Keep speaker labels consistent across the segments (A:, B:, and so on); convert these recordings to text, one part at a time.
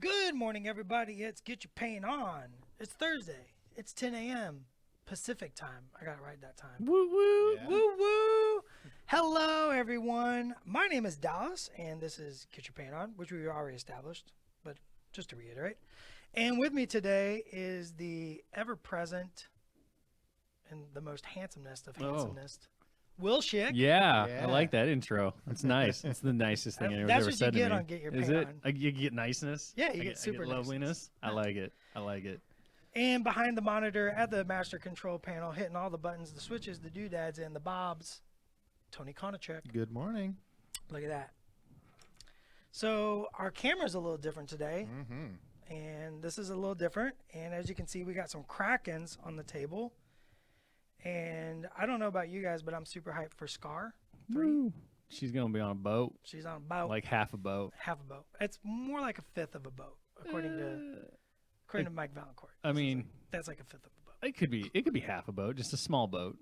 A: Good morning, everybody. It's Get Your Paint On. It's Thursday. It's 10 a.m. Pacific time. I got it right that time.
B: Woo woo.
C: Yeah.
A: Woo woo. Hello, everyone. My name is Dallas, and this is Get Your Paint On, which we've already established, but just to reiterate. And with me today is the ever-present and the most handsomest of handsomeness, Will Schick.
B: Yeah,
C: Yeah.
B: I like that intro. It's nice. It's the nicest thing anyone's
A: That's
B: ever
A: what you
B: said to
A: get
B: me.
A: on Get Your
B: Is
A: Paint
B: it?
A: On.
B: You get niceness?
A: Yeah, you
B: I
A: get super
B: I get loveliness.
A: niceness.
B: I like it. I like it.
A: And behind the monitor at the master control panel, hitting all the buttons, the switches, the doodads, and the bobs, Tony Konachek.
C: Good morning.
A: Look at that. So our camera's a little different today,
C: Mm-hmm.
A: and this is a little different. And as you can see, we got some Krakens on the table. And I don't know about you guys, but I'm super hyped for Scar 3.
B: Woo. She's going to be on a boat,
A: She's on about
B: like half a boat.
A: half a boat. It's more like a fifth of a boat, according to Mike Valancourt.
B: I mean,
A: That's like a fifth of a boat.
B: it could be half a boat, just a small boat.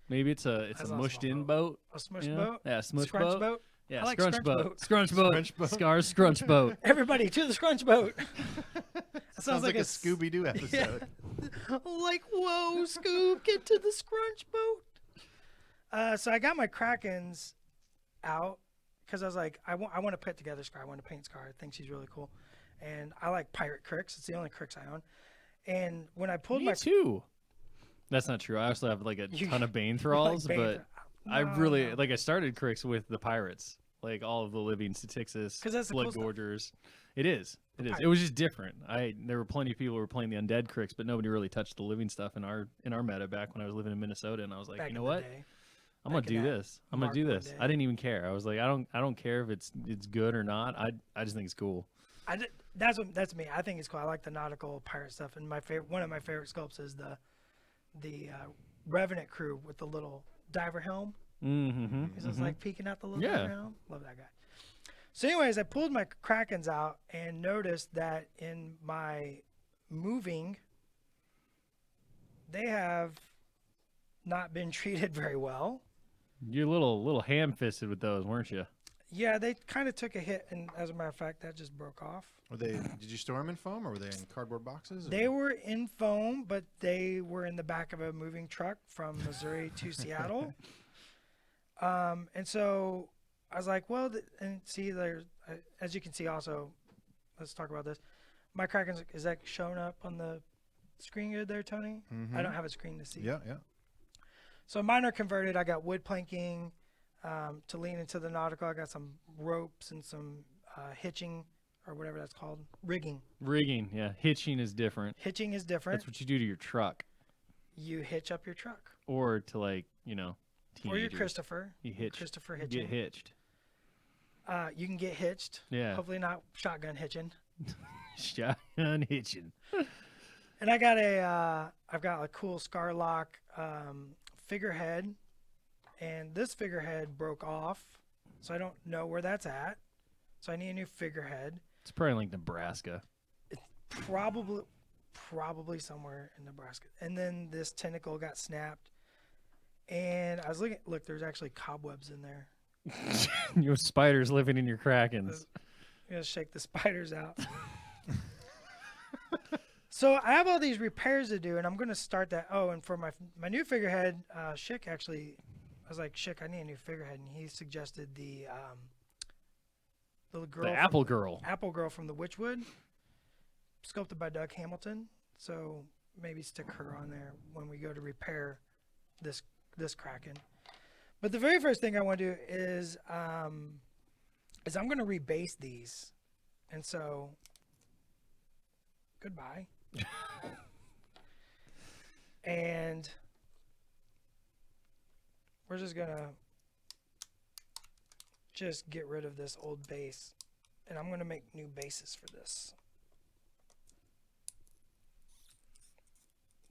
B: Maybe it's a
A: That's not a
B: mushed
A: small
B: in
A: boat.
B: boat.
A: A smush
B: you know?
A: boat?
B: Yeah, smush
A: Scrunch
B: boat.
A: boat?
B: Yeah,
A: I like
B: scrunch
A: scrunch
B: boat.
A: boat.
B: Scrunch boat.
C: Scrunch boat.
B: Scar's scrunch boat.
A: Everybody to the scrunch boat. That
C: Sounds like a Scooby-Doo episode.
A: Like, whoa, Scoob, get to the scrunch boat. So I got my Krakens out because I was like, I want to put together Scar. I want to paint Scar. I think she's really cool. And I like pirate cricks. It's the only cricks I own. And when I pulled
B: Me
A: my...
B: too. That's not true. I also have like a ton of Bane thralls,
A: Bane
B: but
A: Thrall.
B: I
A: No,
B: really
A: no.
B: like. I started cricks with the pirates, like all of the living Styxis,
A: 'Cause that's the
B: blood
A: cool stuff.
B: gorgers. It is. It is.
A: Pirate.
B: It was just different. There were plenty of people who were playing the undead cricks, but nobody really touched the living stuff in our meta back when I was living in Minnesota. And I was like,
A: Back
B: you
A: in
B: know
A: the
B: what?
A: day.
B: I'm gonna
A: back in
B: do
A: that
B: this. I'm gonna do
A: Markwood
B: this.
A: day.
B: I didn't even care. I was like, I don't care if it's good or not. I just think it's cool.
A: That's me. I think it's cool. I like the nautical pirate stuff. And one of my favorite sculpts is the Revenant crew with the little diver helm.
B: Mm-hmm.
A: He's just like peeking out the little
B: Yeah.
A: diver helm. Love that guy. So anyways, I pulled my Krakens out and noticed that in my moving, they have not been treated very well.
B: You're a little ham-fisted with those, weren't you?
A: Yeah, they kind of took a hit, and as a matter of fact, that just broke off.
C: Did you store them in foam, or were they in cardboard boxes? Or?
A: They were in foam, but they were in the back of a moving truck from Missouri to Seattle. And so I was like, well, and see, there's, as you can see also, let's talk about this. My Krakens, is that showing up on the screen good there, Tony?
C: Mhm.
A: I don't have a screen to see.
C: Yeah.
A: So mine are converted. I got wood planking to lean into the nautical. I got some ropes and some hitching or whatever that's called. Rigging.
B: Rigging, yeah. Hitching is different.
A: Hitching is different.
B: That's what you do to your truck,
A: You hitch up your truck.
B: or to like
A: Or your
B: teenagers.
A: Christopher.
B: You hitch.
A: Christopher
B: You
A: hitching.
B: get hitched.
A: You can get hitched.
B: Yeah.
A: Hopefully not shotgun hitching.
B: Shotgun hitching.
A: And I've got a cool Scarlock figurehead, and this figurehead broke off, so I don't know where that's at. So I need a new figurehead.
B: It's probably like Nebraska.
A: Probably somewhere in Nebraska. And then this tentacle got snapped, and I was looking. Look, there's actually cobwebs in there.
B: You have spiders living in your Krakens.
A: I'm gonna shake the spiders out. So I have all these repairs to do, and I'm gonna start that. Oh, and for my new figurehead, Schick actually, I was like, Schick, I need a new figurehead, and he suggested the little girl,
B: The Apple Girl.
A: Apple Girl from the Witchwood, sculpted by Doug Hamilton. So maybe stick her on there when we go to repair this Kraken. But the very first thing I want to do is I'm going to rebase these, and so goodbye. And we're just gonna get rid of this old base, and I'm gonna make new bases for this.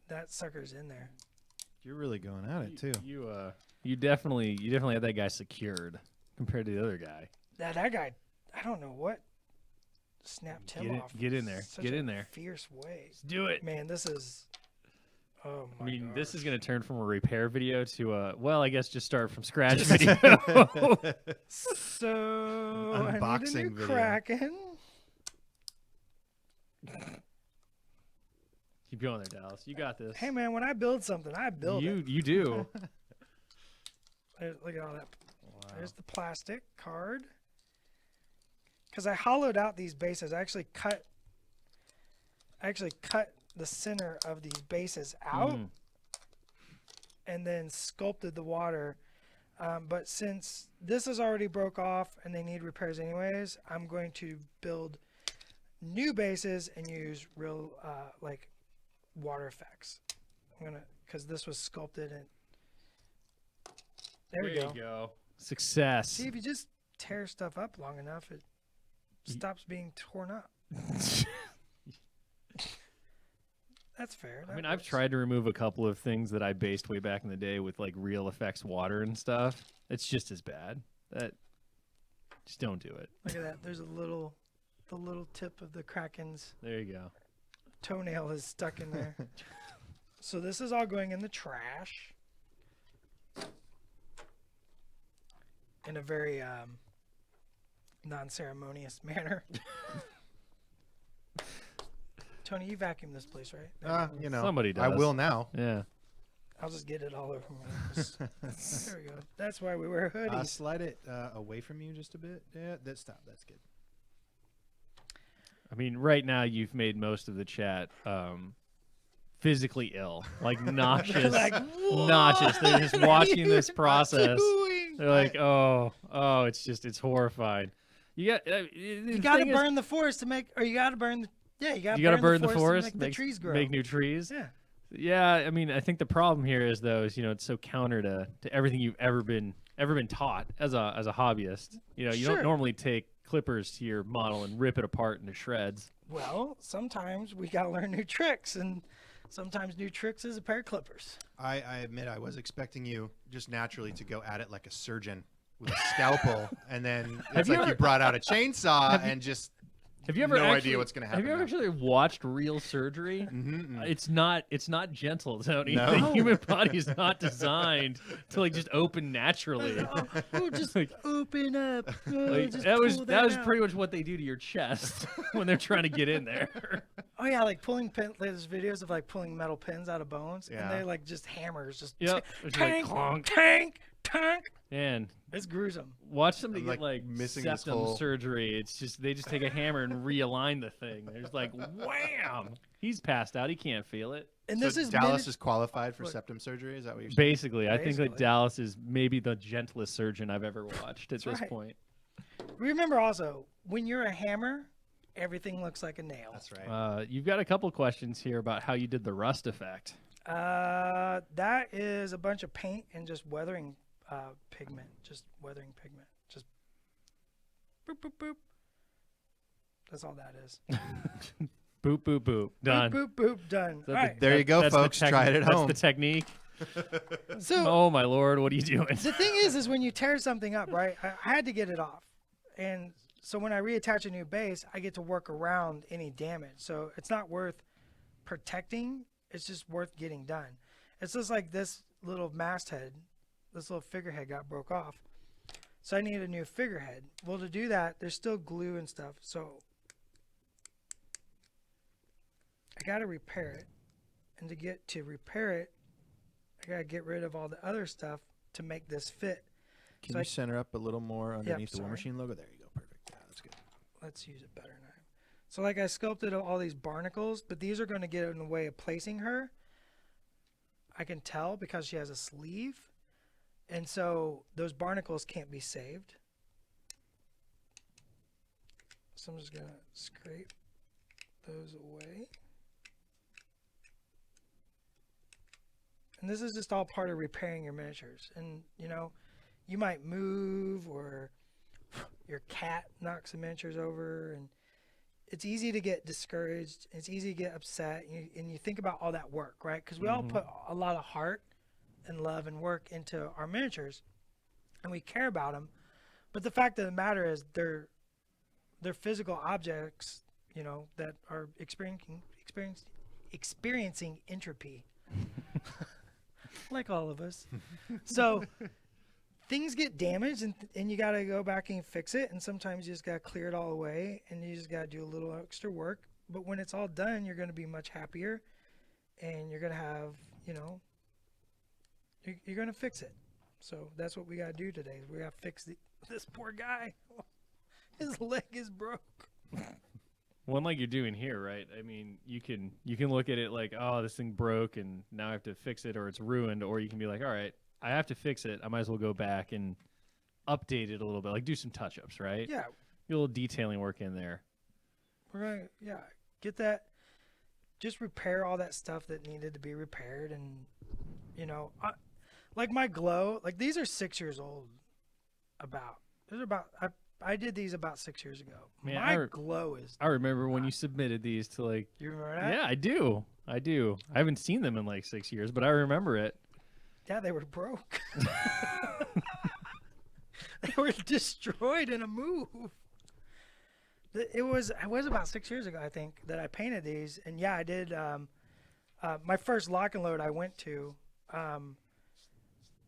A: That sucker's in there.
C: You're really going at it too.
B: You definitely have that guy secured compared to the other guy.
A: That guy, I don't know what snapped him off.
B: Get in there.
A: Such
B: Get
A: a
B: in there.
A: Fierce way.
B: Let's do it.
A: Man, this is. Oh my
B: I mean, this is
A: gosh.
B: going to turn from a repair video to I guess just start from scratch video.
A: So I need a
C: Unboxing
A: new
C: video.
A: Kraken.
B: Keep going there, Dallas. You got this.
A: Hey man, when I build something, I build it.
B: You do.
A: Look at all that.
C: Wow.
A: There's the plastic card. Because I hollowed out these bases. I actually cut the center of these bases out and then sculpted the water. But since this is already broke off and they need repairs anyways, I'm going to build new bases and use real like water effects. Because this was sculpted and there we
B: you
A: go.
B: go. Success.
A: See, if you just tear stuff up long enough, it stops being torn up. That's fair.
B: I mean, I've tried to remove a couple of things that I based way back in the day with like real effects water and stuff. It's just as bad. Just don't do it.
A: Look at that. There's the little tip of the Kraken's
B: There you go.
A: toenail is stuck in there. So this is all going in the trash in a very non-ceremonious manner. Tony, you vacuumed this place, right?
C: You know,
B: Somebody
C: I
B: does.
C: will now.
B: Yeah.
A: I'll just get it all over my There we go. That's why we wear hoodies.
C: Slide it away from you just a bit. Yeah, stop. That's good.
B: I mean, right now you've made most of the chat physically ill, like nauseous,
A: Like,
B: nauseous. They're just watching this process.
A: doing?
B: They're like, oh, it's horrifying. You
A: got to burn the forest to make, or you got to burn. You got
B: You got to
A: to
B: burn the forest,
A: to make the trees grow.
B: make new trees.
A: Yeah.
B: Yeah, I mean, I think the problem here is though, is it's so counter to everything you've ever been taught as a hobbyist. You
A: Sure.
B: don't normally take clippers to your model and rip it apart into shreds.
A: Well, sometimes we got to learn new tricks, and sometimes new tricks is a pair of clippers.
C: I admit I was expecting you just naturally to go at it like a surgeon with a scalpel, and then it's like you brought out a chainsaw and just
B: Have you ever
C: no
B: actually,
C: idea what's going to happen.
B: Have you ever actually watched real surgery?
C: Mm-hmm.
B: It's not gentle, Tony.
C: No.
B: The human body is not designed to like just open naturally.
A: Just open up. Just
B: that was
A: pull
B: that was
A: out.
B: pretty much what they do to your chest when they're trying to get in there.
A: Oh yeah, like pulling pin. There's videos of like pulling metal pins out of bones,
C: Yeah.
A: and they like just hammers, just
B: Yep. It's like
A: tank,
B: clonk.
A: tank.
B: Man,
A: It's gruesome.
B: watch somebody
C: I'm,
B: get
C: like,
B: like
C: missing this
B: septum
C: whole-
B: surgery. It's just they just take a hammer and realign the thing. There's like wham. He's passed out. He can't feel it.
A: And
C: So
A: this is
C: Dallas is qualified for
A: Look.
C: septum surgery. Is that what you're saying?
B: Basically, I think
A: Basically.
B: that Dallas is maybe the gentlest surgeon I've ever watched at
A: That's
B: this
A: right.
B: point.
A: Remember also, when you're a hammer, everything looks like a nail.
C: That's right.
B: You've got a couple questions here about how you did the rust effect.
A: That is a bunch of paint and just weathering pigment. Just weathering pigment. Just boop, boop, boop. That's all that is.
B: Boop, boop, boop. Done.
A: Boop, boop, boop. Done.
B: Is that
A: All right.
C: There you go,
B: that's the
C: folks. Try it at
B: that's
C: home.
B: the technique.
A: So
B: Oh my lord, what are you doing?
A: the thing is when you tear something up, right? I had to get it off. And so when I reattach a new base, I get to work around any damage. So it's not worth protecting. It's just worth getting done. It's just like this little masthead, this little figurehead got broke off. So I need a new figurehead. Well, to do that, there's still glue and stuff. So I got to repair it. And to get to repair it, I got to get rid of all the other stuff to make this fit.
C: Can
A: so
C: you
A: I-
C: center up a little more underneath the War
A: sorry.
C: Machine logo? There you go. Perfect. Yeah, that's good.
A: Let's use it better now. So like I sculpted all these barnacles, but these are going to get in the way of placing her. I can tell because she has a sleeve. And so those barnacles can't be saved. So I'm just going to scrape those away. And this is just all part of repairing your miniatures. And, you might move or your cat knocks the miniatures over, and it's easy to get discouraged. It's easy to get upset, and you think about all that work, right? Because we all put a lot of heart and love and work into our miniatures, and we care about them. But the fact of the matter is, they're physical objects, that are experiencing entropy, like all of us. So things get damaged, and you got to go back and fix it. And sometimes you just got to clear it all away, and you just got to do a little extra work. but when it's all done, you're going to be much happier, and you're going to have, you're going to fix it. So that's what we got to do today. We got to fix this poor guy. His leg is broke.
B: One like you're doing here, right? I mean, you can look at it like, oh, this thing broke and now I have to fix it or it's ruined, or you can be like, all right, I have to fix it. I might as well go back and update it a little bit, like do some touch-ups, right?
A: Yeah.
B: Get a little detailing work in there.
A: We're going to, get that, just repair all that stuff that needed to be repaired. And, like my glow, like these are 6 years old I did these about 6 years ago.
B: Man,
A: my glow is.
B: I remember when you submitted these to like.
A: You remember that?
B: Yeah, I do. I haven't seen them in like 6 years, but I remember it.
A: Yeah, they were broke. They were destroyed in a move. It was about 6 years ago, I think, that I painted these, and yeah, I did. My first lock and load I went to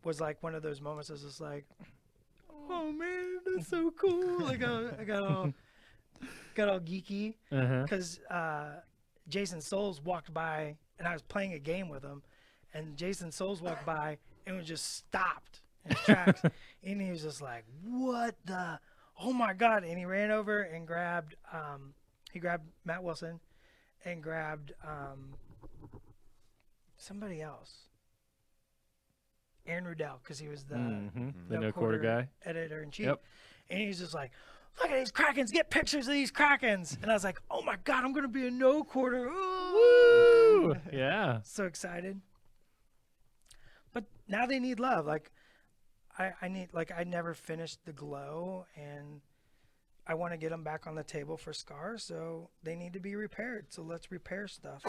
A: was like one of those moments. I was just like, oh man, that's so cool. I got all geeky because Jason Souls walked by and I was playing a game with him, and Jason Souls walked by and was just stopped in his tracks, and he was just like, "What the? Oh my god!" And he ran over and grabbed Matt Wilson and grabbed somebody else. Aaron Rudell, because he was the
B: no quarter guy,
A: editor-in-chief.
B: Yep.
A: And he's just like, look at these Krakens, get pictures of these Krakens. And I was like, oh my God, I'm going to be a no quarter.
B: Woo! Yeah.
A: So excited. But now they need love. Like, I never finished the glow, and I want to get them back on the table for Scar, so they need to be repaired. So let's repair stuff.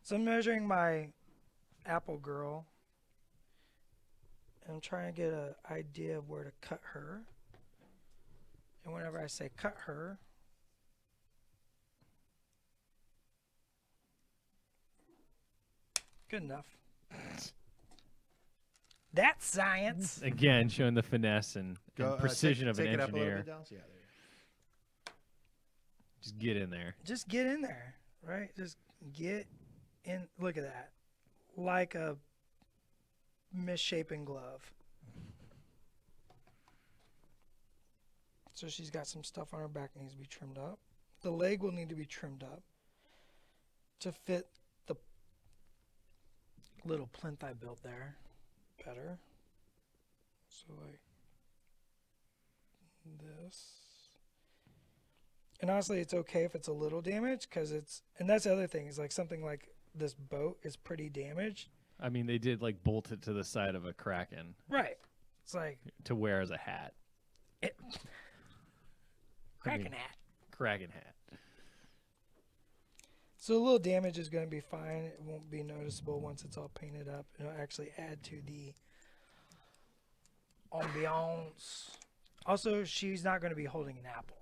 A: So I'm measuring my Apple Girl. I'm trying to get an idea of where to cut her. And whenever I say cut her, good enough. That's science.
B: Again, showing the finesse and precision of an
C: take it up a little
B: engineer.
C: bit, Dallas. Yeah, there you go.
B: Just get in there.
A: Just get in there, right? Just get in. Look at that. Like a misshapen glove. So she's got some stuff on her back that needs to be trimmed up. The leg will need to be trimmed up to fit the little plinth I built there better. So like this. And honestly, it's okay if it's a little damaged, because and that's the other thing, is like something like this boat is pretty damaged.
B: I mean, they did like bolt it to the side of a Kraken.
A: Right. It's like
B: to wear as a hat.
A: Kraken hat.
B: Kraken hat.
A: So a little damage is going to be fine. It won't be noticeable once it's all painted up. It'll actually add to the ambiance. Also, she's not going to be holding an apple.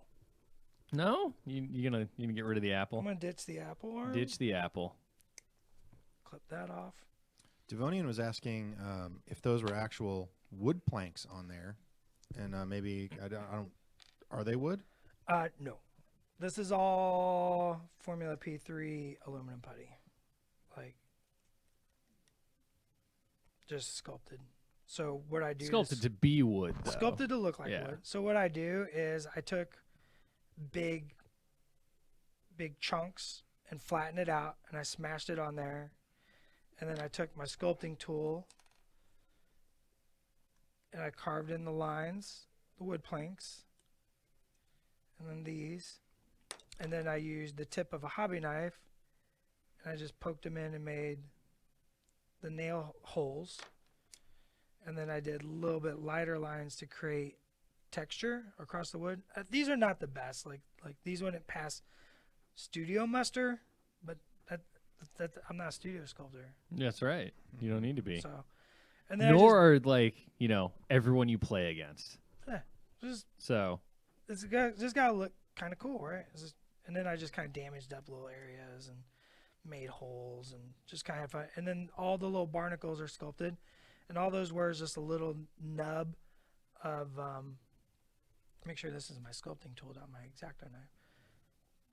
B: No? You're gonna get rid of the apple?
A: I'm going to ditch the apple arm.
B: Ditch the apple.
A: Clip that off.
C: Devonian was asking if those were actual wood planks on there, and maybe I don't. Are they wood?
A: No. This is all Formula P3 aluminum putty. Like, just sculpted. So what I do
B: Sculpted to be wood, though.
A: Sculpted to look like wood. So what I do is I took big chunks and flattened it out, and I smashed it on there. And then I took my sculpting tool and I carved in the lines, the wood planks, and then these. And then I used the tip of a hobby knife and I just poked them in and made the nail holes. And then I did a little bit lighter lines to create texture across the wood. These are not the best. Like these wouldn't pass studio muster, but that I'm not a studio sculptor.
B: That's right. You don't need to be.
A: So, and then
B: nor are like everyone you play against.
A: So it's just gotta look kind of cool, right? And then I just kind of damaged up little areas and made holes and just kind of fun. And then all the little barnacles are sculpted, and all those were just a little nub of make sure this is my sculpting tool, not my X-Acto knife.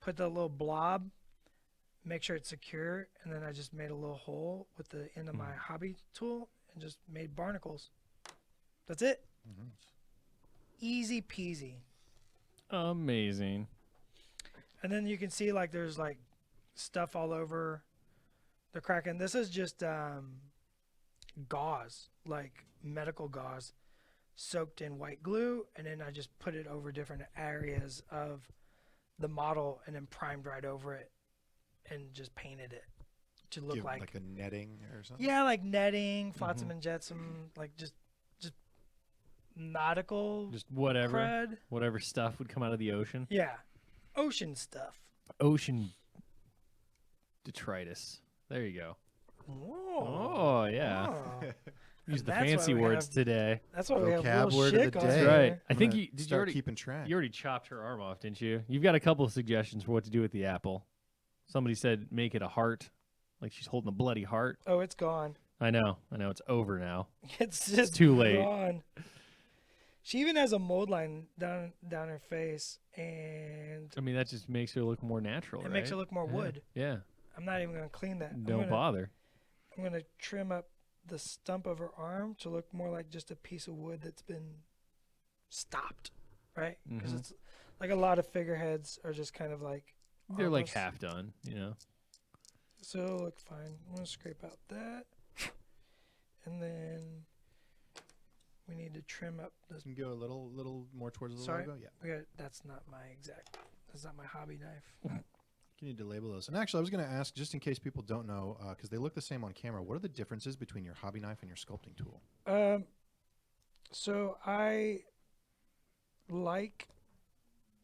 A: put the little blob, make sure it's secure, and then I just made a little hole with the end of my hobby tool and just made barnacles. That's it. Easy peasy.
B: Amazing.
A: And then you can see like there's like stuff all over the Kraken. This is just gauze, like medical gauze, soaked in white glue, and then I just put it over different areas of the model and then primed right over it and just painted it to look
C: Give,
A: like
C: a netting or something.
A: yeah, like netting, flotsam and jetsam, like just nautical
B: Just whatever.
A: crud.
B: Whatever stuff would come out of the ocean.
A: Yeah, ocean stuff.
B: Ocean detritus. There you go.
A: Whoa.
B: Oh, yeah.
A: Oh.
B: Use the
A: That's why
B: fancy
A: we
B: words
A: have-
B: today.
A: That's why we have
C: Vocab
A: little
C: word of
A: shit
C: the
A: going
C: day.
A: on
B: Right.
A: here.
B: I think
C: I'm
B: you
C: gonna
B: did. You
C: start
B: already
C: keeping track.
B: you already chopped her arm off, didn't you? You've got a couple of suggestions for what to do with the apple. Somebody said make it a heart, like she's holding a bloody heart.
A: Oh, it's gone.
B: I know. It's over now.
A: It's just
B: too late.
A: gone. She even has a mold line down her face, and
B: I mean, that just makes her look more natural.
A: it makes
B: right?
A: her look more
B: Yeah.
A: wood.
B: Yeah.
A: I'm not even gonna clean that.
B: Don't bother.
A: I'm gonna trim up the stump of her arm to look more like just a piece of wood that's been stopped, right? Because
B: Mhm.
A: it's like a lot of figureheads are just kind of like
B: They're like
A: almost-
B: half done, you know.
A: So it'll look fine. I'm gonna scrape out that, and then we need to trim up this.
C: Can go a little more towards the
A: Sorry?
C: logo. Yeah.
A: That's not my exact. That's not my hobby knife.
C: You need to label those. And actually, I was going to ask, just in case people don't know, because they look the same on camera, what are the differences between your hobby knife and your sculpting tool?
A: So I like.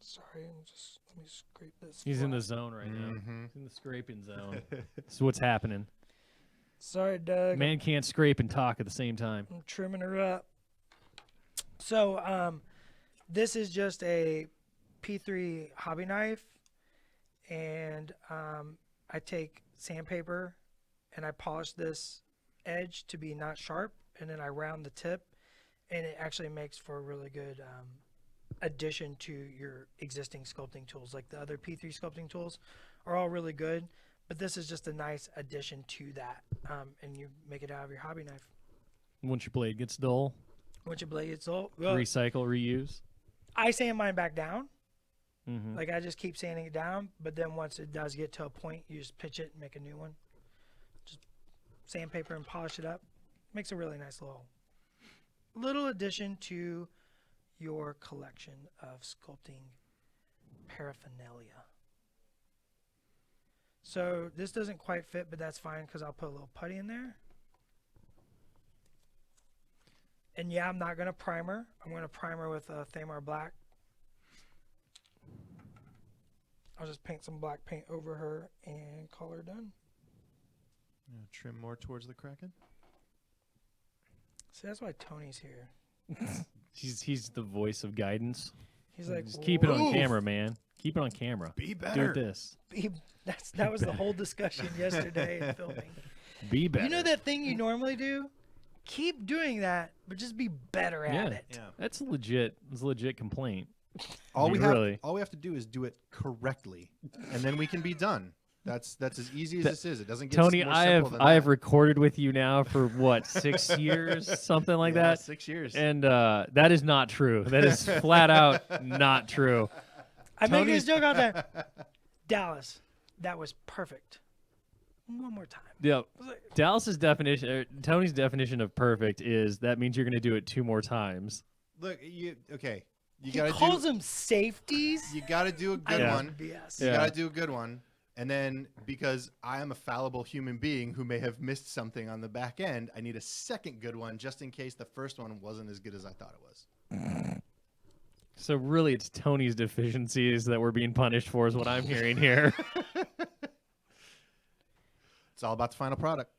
A: Sorry, let me scrape this.
B: He's in the
A: flat.
B: zone right now.
C: Mhm.
B: He's in the scraping zone. This is what's happening.
A: Sorry, Doug.
B: Man can't scrape and talk at the same time.
A: I'm trimming her up. So, this is just a P3 hobby knife, and I take sandpaper and I polish this edge to be not sharp, and then I round the tip, and it actually makes for a really good addition to your existing sculpting tools. Like the other P3 sculpting tools are all really good, but this is just a nice addition to that, and you make it out of your hobby knife.
B: Once your blade gets dull,
A: Once your blade gets old, well,
B: recycle, reuse.
A: I sand mine back down.
B: Mm-hmm.
A: Like I just keep sanding it down, but then once it does get to a point, you just pitch it and make a new one. Just sandpaper and polish it up. Makes a really nice little addition to your collection of sculpting paraphernalia. So this doesn't quite fit, but that's fine because I'll put a little putty in there. And yeah, I'm not going to primer. I'm going to primer with Thamar Black. I'll just paint some black paint over her and call her done.
C: Trim more towards the Kraken.
A: See, that's why Tony's here.
B: He's the voice of guidance.
A: He's like,
B: Just keep it on
A: "Whoa."
B: camera, man. Keep it on camera.
C: Be
B: Do
C: better.
B: it this.
A: That was the whole discussion yesterday in filming.
B: Be better.
A: You know that thing you normally do? Keep doing that, but just be better
B: Yeah.
A: at it.
C: Yeah.
B: That's a legit complaint.
C: All
B: I
C: we
B: mean,
C: have,
B: really.
C: all we have to do is do it correctly, and then we can be done. That's as easy as this is. It doesn't get
B: Tony,
C: more
B: I
C: simple
B: have
C: than
B: I have
C: that.
B: recorded with you now for what 6 years, something like
C: Yeah,
B: that.
C: 6 years.
B: And that is not true. That is flat out not true.
A: I make
B: Tony's-
A: this joke all the time. Dallas, that was perfect. One more time.
B: Yep.
A: I was like,
B: Dallas's definition, Tony's definition of perfect is that means you're going to do it 2 more times.
C: Look, you okay? You
A: he
C: gotta
A: calls
C: do.
A: them safeties.
C: You gotta do a
A: I
C: good
B: Yeah.
A: love
C: one.
A: BS.
C: You
B: Yeah.
C: gotta do a good one, and then because I am a fallible human being who may have missed something on the back end, I need a second good one just in case the first one wasn't as good as I thought it was.
B: So really, it's Tony's deficiencies that we're being punished for, is what I'm hearing here.
C: It's all about the final product.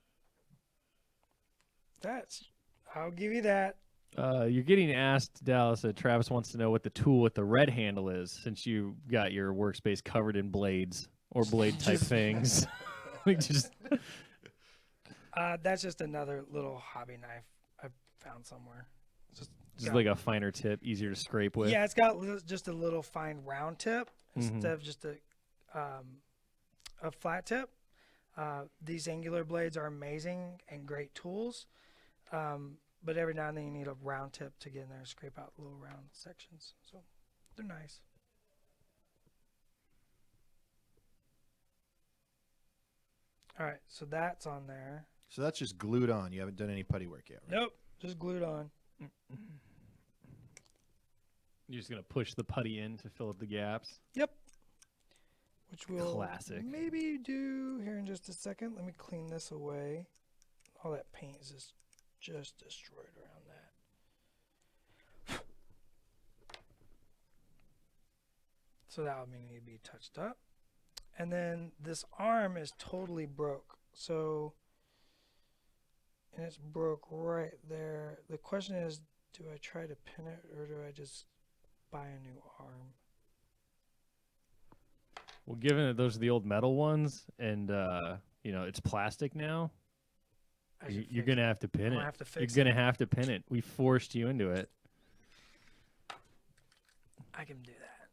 A: I'll give you that.
B: You're getting asked, Dallas. Travis wants to know what the tool with the red handle is, since you got your workspace covered in blades or blade type things. We just
A: That's just another little hobby knife I found somewhere.
B: just like a finer tip, easier to scrape with.
A: Yeah, it's got just a little fine round tip
B: Mhm.
A: instead of just a a flat tip. These angular blades are amazing and great tools, but every now and then you need a round tip to get in there and scrape out little round sections. So they're nice. All right, so that's on there.
C: So that's just glued on. You haven't done any putty work yet, right?
A: Nope, just glued on.
B: You're just gonna push the putty in to fill up the gaps.
A: Yep. Which we'll
B: Classic.
A: maybe do here in just a second. Let me clean this away. All that paint is just destroyed around that. So that would need to be touched up. And then this arm is totally broke. So, and it's broke right there. The question is, do I try to pin it or do I just buy a new arm?
B: Well, given that those are the old metal ones, and it's plastic now, you're gonna have to pin it. You're gonna have to pin it. We forced you into it.
A: I can do that.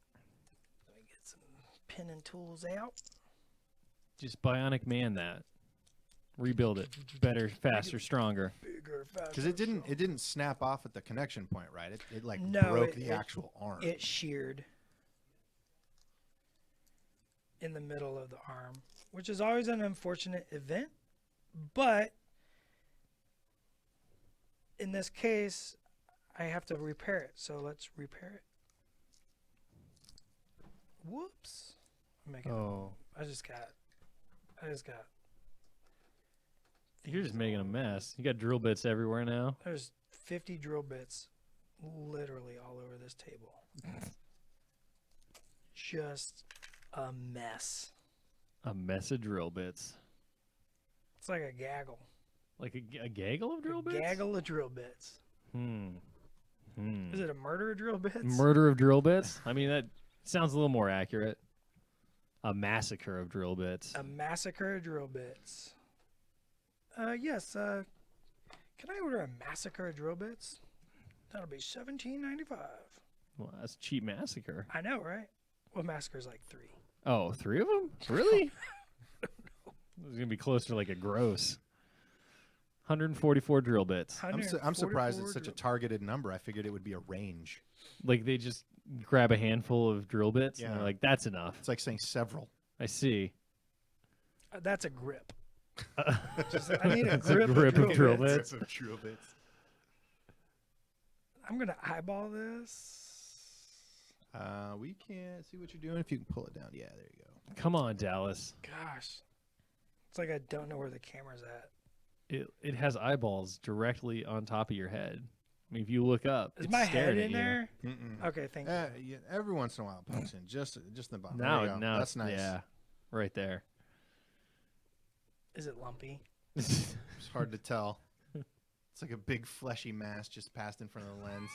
A: Let me get some pinning tools out.
B: Just Bionic Man that. Rebuild it. Better, faster, stronger.
A: Bigger, faster.
C: Because it didn't snap off at the connection point, right? It like
A: No,
C: broke the actual arm.
A: It sheared in the middle of the arm, which is always an unfortunate event. But in this case, I have to repair it. So let's repair it. Whoops. I just got.
B: You're just making a mess. You got drill bits everywhere now.
A: There's 50 drill bits literally all over this table. Just a mess.
B: A mess of drill bits.
A: It's like a gaggle.
B: Like a gaggle of drill bits?
A: Gaggle of drill bits. Is it a murder of drill bits?
B: Murder of drill bits? I mean, that sounds a little more accurate. A massacre of drill bits.
A: A massacre of drill bits. Yes. Can I order a massacre of drill bits? That'll be $17.95.
B: Well, that's a cheap massacre.
A: I know, right? Well, massacre's like 3.
B: Oh, 3 of them? Really? It's going to be closer to like a gross. 144 drill bits.
C: I'm surprised it's such a targeted number. I figured it would be a range.
B: Like they just grab a handful of drill bits and
C: Yeah.
B: they're like, that's enough.
C: It's like saying several.
B: I see.
A: That's a grip. I need a
B: That's a
A: grip,
B: grip
A: of drill
B: bits.
A: bits.
C: Of drill bits.
A: I'm going to eyeball this.
C: We can't see what you're doing if you can pull it down. Yeah, there you go.
B: Come on, Dallas.
A: Gosh. It's like I don't know where the camera's at.
B: It has eyeballs directly on top of your head. I mean, if you look up,
A: Is
B: it's
A: my head
B: staring at
A: in
B: you.
A: there?
C: Mm-mm.
A: Okay, thank you.
C: Yeah, every once in a while it pokes in, just in the bottom.
B: Now,
C: There you go.
B: now
C: That's nice.
B: Yeah, right there.
A: Is it lumpy?
C: It's hard to tell. It's like a big fleshy mass just passed in front of the lens.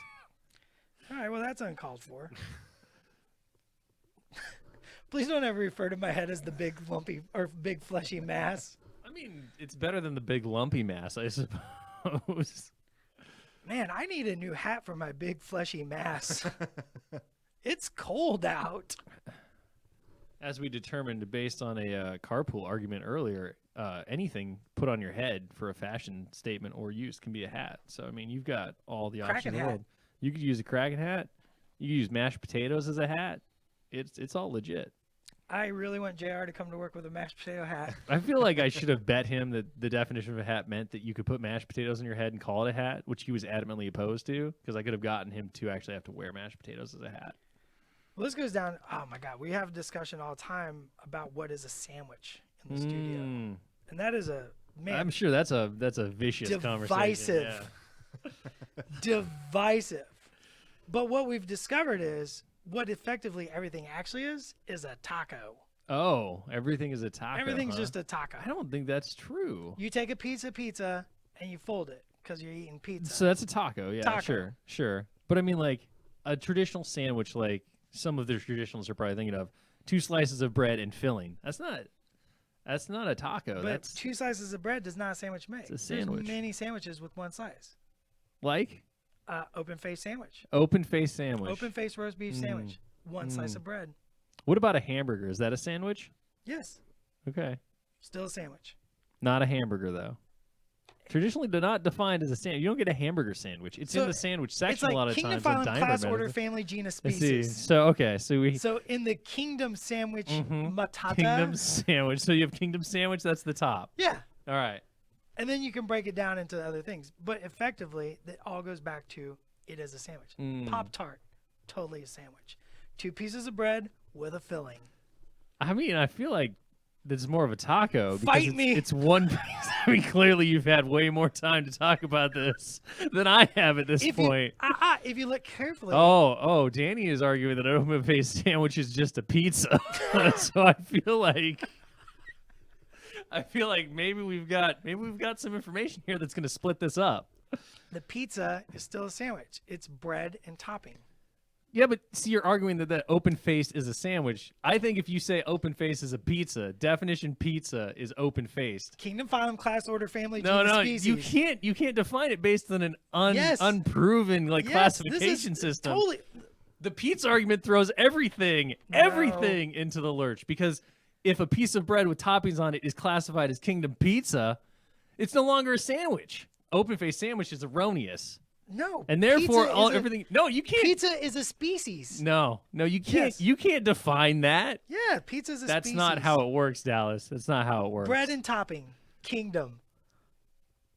A: All right, well, that's uncalled for. Please don't ever refer to my head as the big lumpy or big fleshy mass.
B: I mean, it's better than the big lumpy mass, I suppose.
A: Man, I need a new hat for my big fleshy mass. It's cold out.
B: As we determined based on a carpool argument earlier, anything put on your head for a fashion statement or use can be a hat. So, I mean, you've got all the options in the
A: Kraken
B: world. You could use a Kraken hat. You could use mashed potatoes as a hat. It's all legit.
A: I really want JR to come to work with a mashed potato hat.
B: I feel like I should have bet him that the definition of a hat meant that you could put mashed potatoes on your head and call it a hat, which he was adamantly opposed to, because I could have gotten him to actually have to wear mashed potatoes as a hat.
A: Well, this goes down. Oh my God, we have a discussion all the time about what is a sandwich in the studio, and that is a man.
B: I'm sure that's a vicious conversation.
A: Divisive. Divisive. But what we've discovered is what effectively everything actually is a taco.
B: Oh, everything is a taco.
A: Everything's
B: huh?
A: just a taco.
B: I don't think that's true.
A: You take a pizza, and you fold it because you're eating pizza.
B: So that's a taco, yeah,
A: Taco.
B: sure. But I mean, like a traditional sandwich, like some of the traditionals are probably thinking of, 2 slices of bread and filling. That's not a taco.
A: But
B: That's
A: 2 slices of bread does not a sandwich make.
B: It's a sandwich.
A: There's many sandwiches with 1 slice.
B: like
A: Open face sandwich.
B: open face sandwich.
A: Open face roast beef sandwich. 1 slice of bread.
B: What about a hamburger? Is that a sandwich?
A: Yes,
B: Okay.
A: still a sandwich.
B: Not a hamburger, though. Traditionally, they're not defined as a sandwich. You don't get a hamburger sandwich. It's
A: So,
B: in the sandwich section
A: It's like
B: a lot of
A: kingdom,
B: times. on
A: phylum,
B: Diner
A: class, order,
B: Benefits.
A: family, genus,
B: I see.
A: species.
B: So, okay. So we...
A: So in the kingdom sandwich matata.
B: Kingdom sandwich. So you have kingdom sandwich. That's the top.
A: Yeah.
B: All right.
A: And then you can break it down into other things. But effectively, it all goes back to it is a sandwich. Pop-Tart, totally a sandwich. 2 pieces of bread with a filling.
B: I mean, I feel like this is more of a taco. Because
A: Fight
B: it's,
A: me.
B: It's one piece. I mean, clearly you've had way more time to talk about this than I have at this point.
A: If you look carefully.
B: Oh, Danny is arguing that an open-faced sandwich is just a pizza. So I feel like maybe we've got some information here that's going to split this up.
A: The pizza is still a sandwich. It's bread and topping.
B: Yeah, but see, you're arguing that open-faced is a sandwich. I think if you say open-faced is a pizza, definition pizza is open-faced.
A: Kingdom, phylum, class, order, family,
B: No,
A: genus, species.
B: you can't define it based on an
A: Yes.
B: unproven
A: Yes,
B: classification
A: this is
B: system.
A: Totally.
B: The pizza argument throws everything into the lurch, because if a piece of bread with toppings on it is classified as kingdom pizza, it's no longer a sandwich. Open-faced sandwich is erroneous.
A: No.
B: And therefore,
A: pizza is
B: everything. No, you can't.
A: Pizza is a species.
B: No, you can't.
A: Yes.
B: You can't define that.
A: Yeah, pizza is a
B: That's
A: species.
B: not how it works, Dallas. That's not how it works.
A: Bread and topping, kingdom.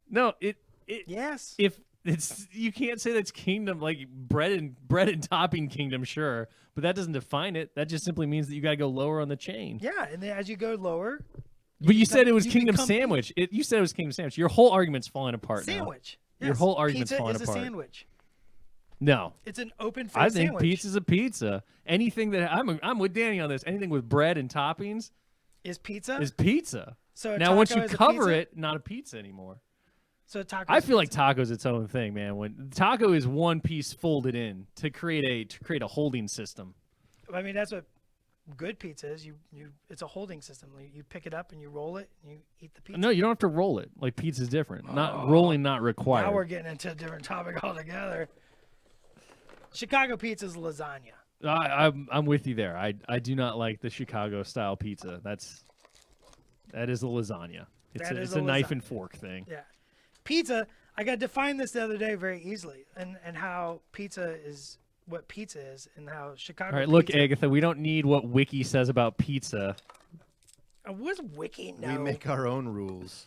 B: No, it.
A: Yes.
B: If it's, you can't say that's kingdom, like bread and topping kingdom, sure, but that doesn't define it. That just simply means that you got to go lower on the chain.
A: Yeah, and then as you go lower,
B: But you said it was
A: you
B: kingdom
A: become
B: sandwich. You said it was kingdom sandwich. Your whole argument's falling apart now.
A: sandwich.
B: Your
A: Yes.
B: whole argument's
A: pizza
B: falling
A: is
B: apart.
A: a sandwich.
B: No.
A: It's an open-faced
B: I think
A: sandwich.
B: pizza's a pizza. Anything that I'm with Danny on this. Anything with bread and toppings
A: is pizza.
B: is pizza.
A: So a
B: Now, once
A: taco
B: you
A: is a
B: cover
A: pizza?
B: it, not a pizza anymore.
A: So a taco.
B: I
A: is
B: feel like
A: pizza.
B: taco's its own thing, man. When taco is one piece folded in to create a holding system.
A: I mean, that's what good pizza is. It's a holding system. You pick it up and you roll it and you eat the pizza.
B: No, you don't have to roll it. Like, pizza's different. Not rolling, not required.
A: Now we're getting into a different topic altogether. Chicago pizza is lasagna.
B: I'm with you there. I do not like the Chicago style pizza. That is a lasagna. It's a knife and fork thing.
A: Yeah. Pizza, I got defined this the other day very easily, and how pizza is what pizza is, and how Chicago.
B: All right, look,
A: pizza,
B: Agatha, we don't need what Wiki says about pizza.
A: What's Wiki know?
C: We make our own rules.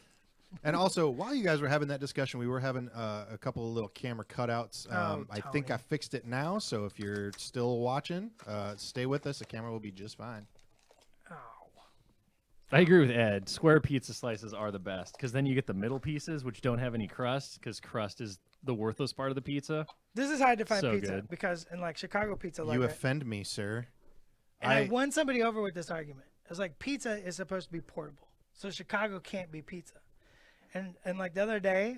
C: And also, while you guys were having that discussion, we were having a couple of little camera cutouts. I think
A: Tony.
C: I fixed it now, so if you're still watching, stay with us. The camera will be just fine.
A: Oh.
B: I agree with Ed. Square pizza slices are the best, because then you get the middle pieces, which don't have any crust, because crust is the worthless part of the pizza.
A: This is how I define
B: So
A: pizza,
B: good.
A: because in like Chicago pizza,
C: You offend me, sir.
A: and I won somebody over with this argument. It's like pizza is supposed to be portable, so Chicago can't be pizza. And like the other day,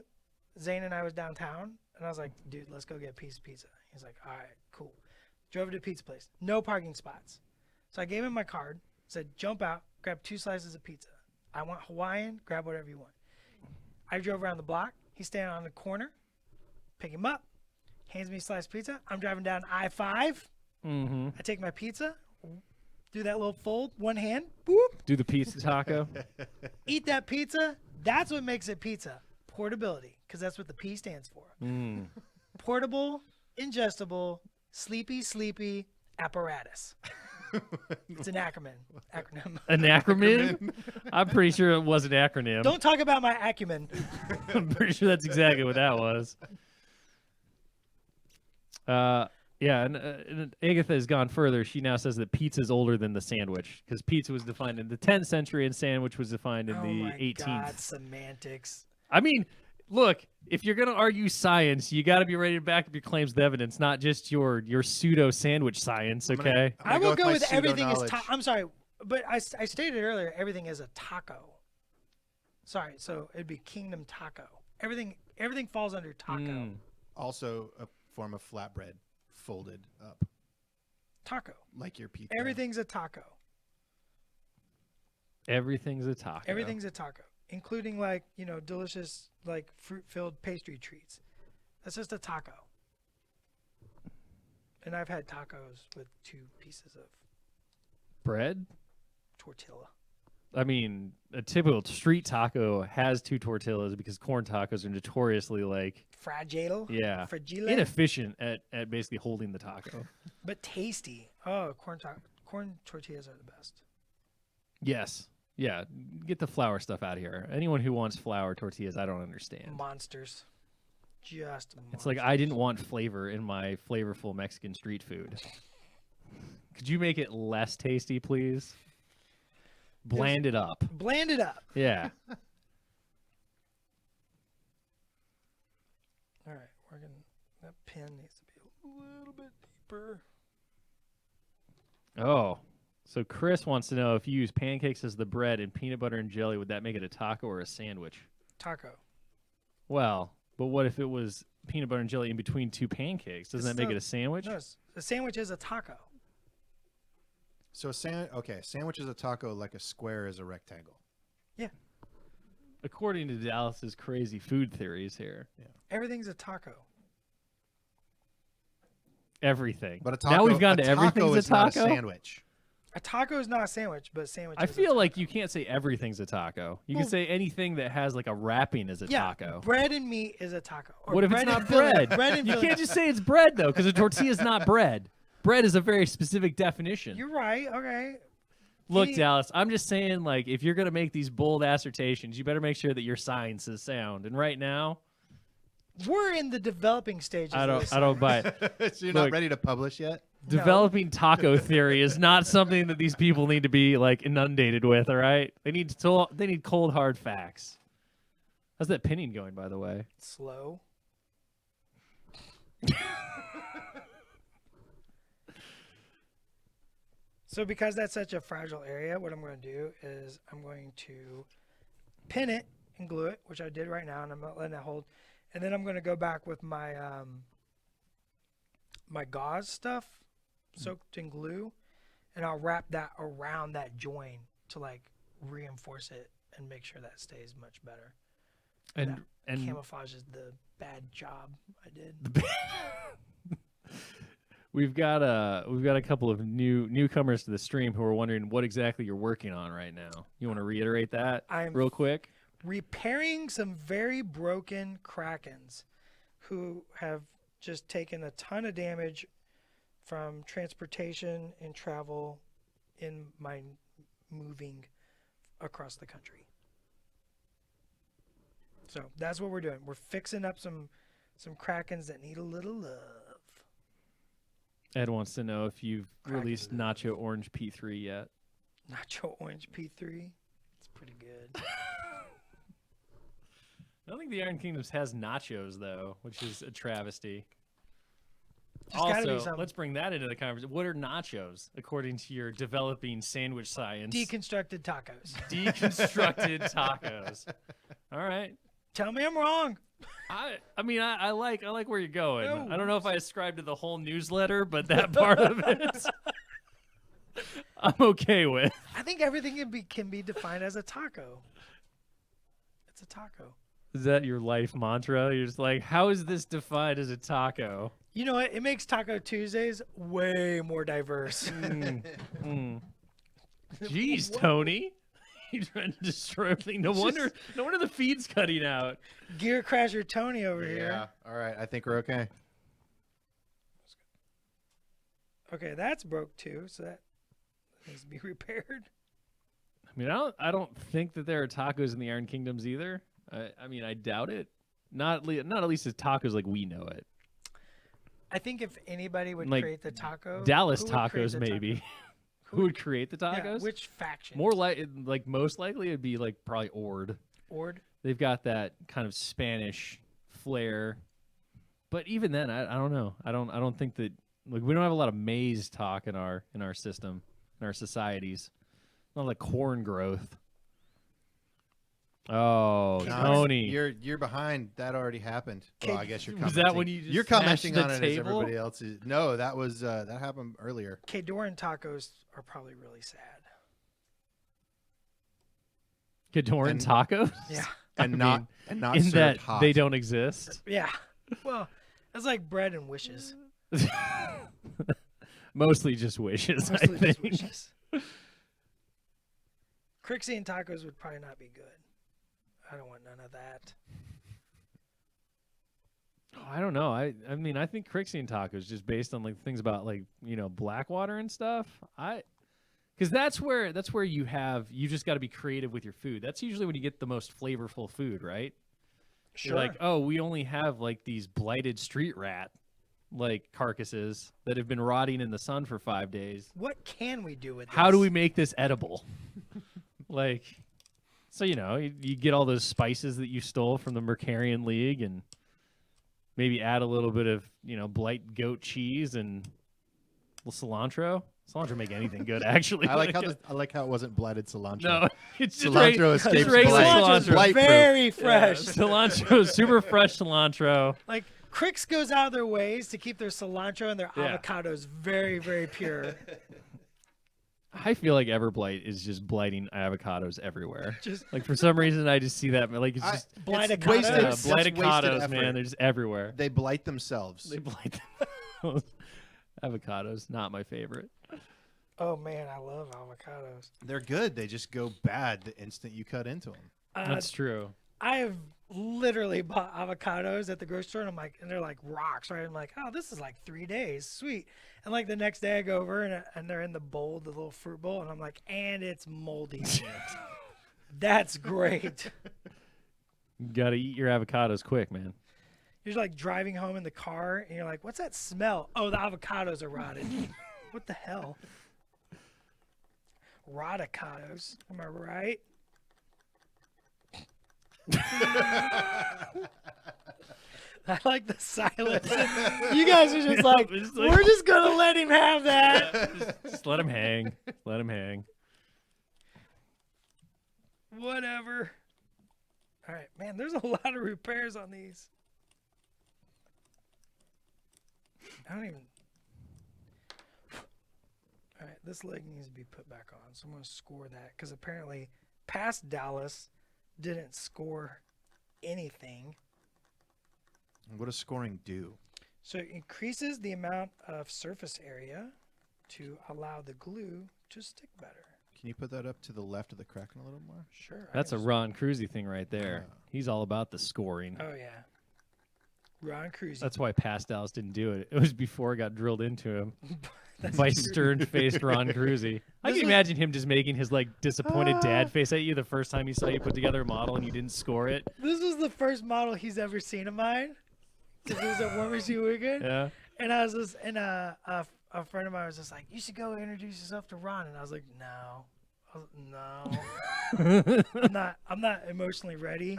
A: Zane and I was downtown, and I was like, dude, let's go get a piece of pizza. He's like, all right, cool. Drove to the pizza place. No parking spots. So I gave him my card, said, jump out, grab 2 slices of pizza. I want Hawaiian, grab whatever you want. I drove around the block. He's standing on the corner. Pick him up. Hands me a slice of pizza. I'm driving down I-5.
B: Mm-hmm.
A: I take my pizza, do that little fold, one hand, boop,
B: Do the pizza taco.
A: eat that pizza. That's what makes it pizza. Portability, because that's what the P stands for.
B: Mm.
A: Portable, ingestible, sleepy apparatus. It's an acronym.
B: An acronym? I'm pretty sure it was an acronym.
A: Don't talk about my acumen.
B: I'm pretty sure that's exactly what that was. Yeah, and Agatha has gone further. She now says that pizza is older than the sandwich, because pizza was defined in the 10th century and sandwich was defined in
A: Oh
B: the
A: my
B: 18th.
A: God, semantics.
B: I mean, look, if you're going to argue science, you got to be ready to back up your claims of evidence, not just your pseudo sandwich science, okay?
A: I will go
C: my
A: with everything is
C: pseudo-knowledge.
A: I'm sorry, but I stated earlier everything is a taco. Sorry, so it'd be Kingdom Taco. Everything falls under taco.
B: Mm.
C: Also, a form of flatbread folded up
A: Taco.
C: like your pizza.
A: Everything's a taco.
B: Everything's a taco.
A: Everything's a taco, including like, delicious like fruit-filled pastry treats. That's just a taco. And I've had tacos with 2 pieces of
B: Bread?
A: Tortilla.
B: I mean, a typical street taco has 2 tortillas because corn tacos are notoriously like,
A: Fragile.
B: yeah,
A: Fragile.
B: inefficient at basically holding the taco.
A: But tasty. Oh, corn tortillas are the best.
B: Yes. Yeah. Get the flour stuff out of here. Anyone who wants flour tortillas, I don't understand.
A: Monsters. Just monsters.
B: It's like I didn't want flavor in my flavorful Mexican street food. Could you make it less tasty, please? Bland it up.
A: Bland it up.
B: Yeah.
A: All right, that pin needs to be a little bit deeper.
B: Oh. So Chris wants to know if you use pancakes as the bread and peanut butter and jelly, would that make it a taco or a sandwich?
A: Taco.
B: Well, but what if it was peanut butter and jelly in between 2 pancakes? Doesn't that make it a sandwich?
A: No, a sandwich is a taco.
C: So a sandwich is a taco like a square is a rectangle.
A: Yeah.
B: According to Dallas's crazy food theories here.
C: Yeah.
A: Everything's a taco.
B: Everything.
C: But a taco,
B: now we've gone to
C: taco
B: everything's
C: is
B: a taco.
C: not a sandwich.
A: A taco is not a sandwich, but a sandwich
B: I
A: is
B: feel
A: a
B: like you can't say everything's a taco. You
A: Well,
B: can say anything that has like a wrapping as a taco.
A: Bread and meat is a taco. Or
B: What if it's
A: bread and
B: not
A: filling-
B: bread?
A: bread and
B: You
A: filling-
B: can't just say it's bread though, because a tortilla is not bread. Bread is a very specific definition.
A: You're right. Okay.
B: Look,
A: Any-
B: Dallas, I'm just saying, like, if you're gonna make these bold assertions, you better make sure that your science is sound. And right now,
A: We're in the developing stages.
B: I
A: of
B: don't
A: this
B: buy it.
C: So you're
B: Look.
C: not ready to publish yet?
A: No.
B: Developing taco theory is not something that these people need to be like inundated with. All right, they need cold hard facts. How's that pinning going, by the way?
A: Slow. So because that's such a fragile area, what I'm going to do is I'm going to pin it and glue it, which I did right now, and I'm not letting it hold. And then I'm going to go back with my my gauze stuff soaked in glue, and I'll wrap that around that join to like reinforce it and make sure that stays much better.
B: And
A: Camouflages the bad job I did.
B: we've got a couple of newcomers to the stream who are wondering what exactly you're working on right now. You want to reiterate that
A: I'm
B: real quick?
A: repairing some very broken Krakens who have just taken a ton of damage from transportation and travel in my moving across the country. So that's what we're doing. We're fixing up some Krakens that need a little love.
B: Ed wants to know if you've
A: Kraken.
B: released Nacho Orange P3 yet.
A: Nacho Orange P3. It's pretty good.
B: I don't think the Iron Kingdoms has nachos though, which is a travesty.
A: There's gotta be
B: Also,
A: something.
B: let's bring that into the conversation. What are nachos, according to your developing sandwich science?
A: Deconstructed tacos.
B: Deconstructed tacos. All right.
A: Tell me I'm wrong.
B: I mean, I like where you're going.
A: No.
B: I don't know if I ascribe to the whole newsletter, but that part of it, I'm okay with.
A: I think everything can be defined as a taco. It's a taco.
B: Is that your life mantra? You're just like, how is this defined as a taco?
A: You know what? It makes Taco Tuesdays way more diverse.
B: Jeez, Tony. You're trying to destroy everything. No wonder the feed's cutting out.
A: Gear Crasher Tony over
C: Yeah.
A: here.
C: All right. I think we're okay.
A: Okay, that's broke too, so that needs to be repaired.
B: I mean, I don't think that there are tacos in the Iron Kingdoms either. I mean, I doubt it. Not at least as tacos like we know it.
A: I think if anybody would
B: Like
A: create the taco,
B: Dallas
A: who would create
B: tacos,
A: the
B: maybe.
A: taco?
B: Who would create the
A: Yeah,
B: tacos?
A: which faction?
B: More like most likely it'd be like probably Ord.
A: Ord.
B: They've got that kind of Spanish flair. But even then, I don't know. I don't think that like we don't have a lot of maize talk in our system, in our societies. Not like corn growth. Oh,
C: No,
B: Tony.
C: you're behind. That already happened. Well, I guess you're
B: Was
C: commenting.
B: that when you just
C: you're
B: smashed
C: commenting
B: the
C: on it as
B: table?
C: everybody else is? No, that was that happened earlier.
A: Doran tacos are probably really sad.
B: Cadoran
C: And-
B: tacos?
A: Yeah.
C: And
B: I
C: not
B: mean,
C: and not
B: in
C: served
B: that
C: hot.
B: they don't exist.
A: Yeah. Well, that's like bread and wishes.
B: Mostly just wishes,
A: Mostly
B: I
A: just
B: think.
A: wishes. Crixian tacos would probably not be good. I don't want none of that.
B: Oh, I don't know. I mean, I think Crixian tacos just based on like things about like, Blackwater and stuff. Because that's where you just got to be creative with your food. That's usually when you get the most flavorful food, right?
A: Sure.
B: You're like, oh, we only have like these blighted street rat like carcasses that have been rotting in the sun for 5 days.
A: What can we do with this?
B: How do we make this edible? Like, so you get all those spices that you stole from the Mercarian League and maybe add a little bit of blight goat cheese and a little cilantro. Cilantro make anything good, actually.
C: I like how it wasn't blighted cilantro.
B: No, it's just
C: Cilantro
B: it's
C: escapes
B: regular
C: blight.
A: Cilantro's
B: cilantro.
C: Blight-proof.
A: very
B: Yeah,
A: fresh.
B: cilantro, super fresh cilantro.
A: Like Crix goes out of their ways to keep their cilantro and their
B: Yeah.
A: avocados very, very pure.
B: I feel like Everblight is just blighting avocados everywhere.
A: Just
B: Like for some reason, I just see that. Like it's just
A: blight
C: it's
A: avocados?
C: wasted,
B: blight
C: that's wasted
B: avocados,
C: effort.
B: man. They're just everywhere.
C: They blight themselves.
B: They blight them. Avocados, not my favorite.
A: Oh man, I love avocados.
C: They're good. They just go bad the instant you cut into them.
B: That's true.
A: I have literally bought avocados at the grocery store, and I'm like, and they're like rocks, right? I'm like, oh, this is like 3 days, sweet. And like the next day, I go over and they're in the bowl, the little fruit bowl, and I'm like, and it's moldy. That's great.
B: You gotta eat your avocados quick, man.
A: You're like driving home in the car, and you're like, what's that smell? Oh, the avocados are rotted. What the hell? Roticados, am I right? I like the silence. You guys are just like,
B: It's like-
A: we're just gonna let him have that.
B: Just let him hang. Let him hang.
A: Whatever. All right, man. There's a lot of repairs on these. I don't even. All right, this leg needs to be put back on, so I'm gonna score that because apparently, past Dallas didn't score anything.
C: What does scoring do?
A: So it increases the amount of surface area to allow the glue to stick better.
C: Can you put that up to the left of the Kraken a little more?
A: Sure. I
B: That's a
A: can
B: Ron Cruzy thing right there. He's all about the scoring.
A: Oh yeah. Ron Cruzy.
B: That's why Pastels didn't do it. It was before it got drilled into him
A: That's
B: by
A: true.
B: stern-faced Ron Cruzy. I
A: This
B: can
A: was-
B: imagine him just making his like disappointed dad face at you the first time he saw you put together a model and you didn't score it.
A: This was the first model he's ever seen of mine. Because it was at Warmers U Weekend.
B: Yeah.
A: And I was just, and a friend of mine was just like, you should go introduce yourself to Ron. And I was like, no. I'm not emotionally ready.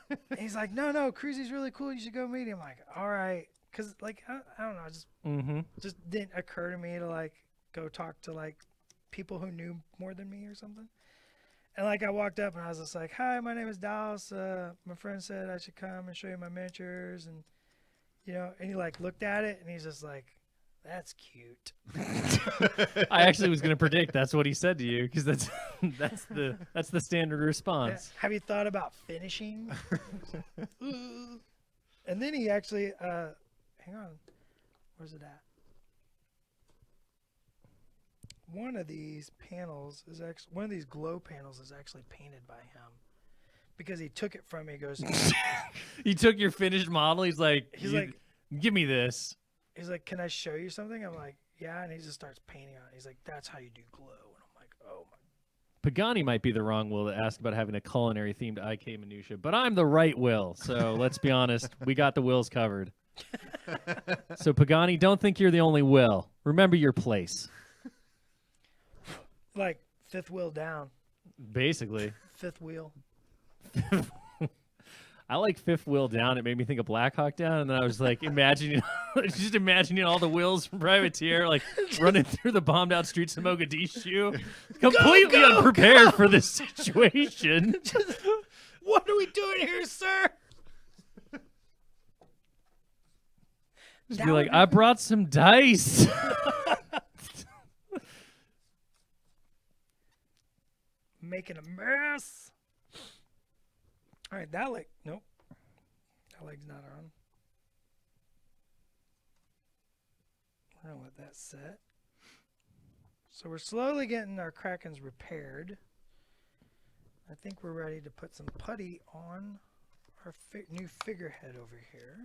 A: And he's like, no, Cruzy's really cool. You should go meet him. I'm like, all right. Because, like, I don't know. It just didn't occur to me to, like, go talk to, like, people who knew more than me or something. And, like, I walked up and I was just like, hi, my name is Dallas. My friend said I should come and show you my miniatures. And, and he, like, looked at it and he's just like, that's cute.
B: I actually was going to predict that's what he said to you because that's the standard
A: Yeah.
B: response.
A: Have you thought about finishing? And then he actually, hang on, where's it at? One of these panels is actually, one of these glow panels is actually painted by him because he took it from me. He goes,
B: He took your finished model. He's like,
A: he's like,
B: give me this.
A: can I show you something? I'm like, yeah. And he just starts painting on it. He's like, that's how you do glow. And I'm like, oh my.
B: Pagani might be the wrong Will to ask about having a culinary themed IK minutia, but I'm the right Will. So let's be honest, we got the Wills covered. So Pagani, don't think you're the only Will. Remember your place.
A: Like fifth wheel down,
B: Basically,
A: fifth wheel.
B: I like fifth Will down. It made me think of Black Hawk Down, and then I was like imagining all the Wills from Privateer like running through the bombed out streets of Mogadishu, completely
A: go,
B: unprepared for this situation.
A: What are we doing here, sir?
B: Just
A: That
B: be like,
A: would-
B: I brought some dice.
A: Making a mess. All right, that leg. Nope. That leg's not on. We're gonna let that set. So we're slowly getting our Krakens repaired. I think we're ready to put some putty on our new figurehead over here.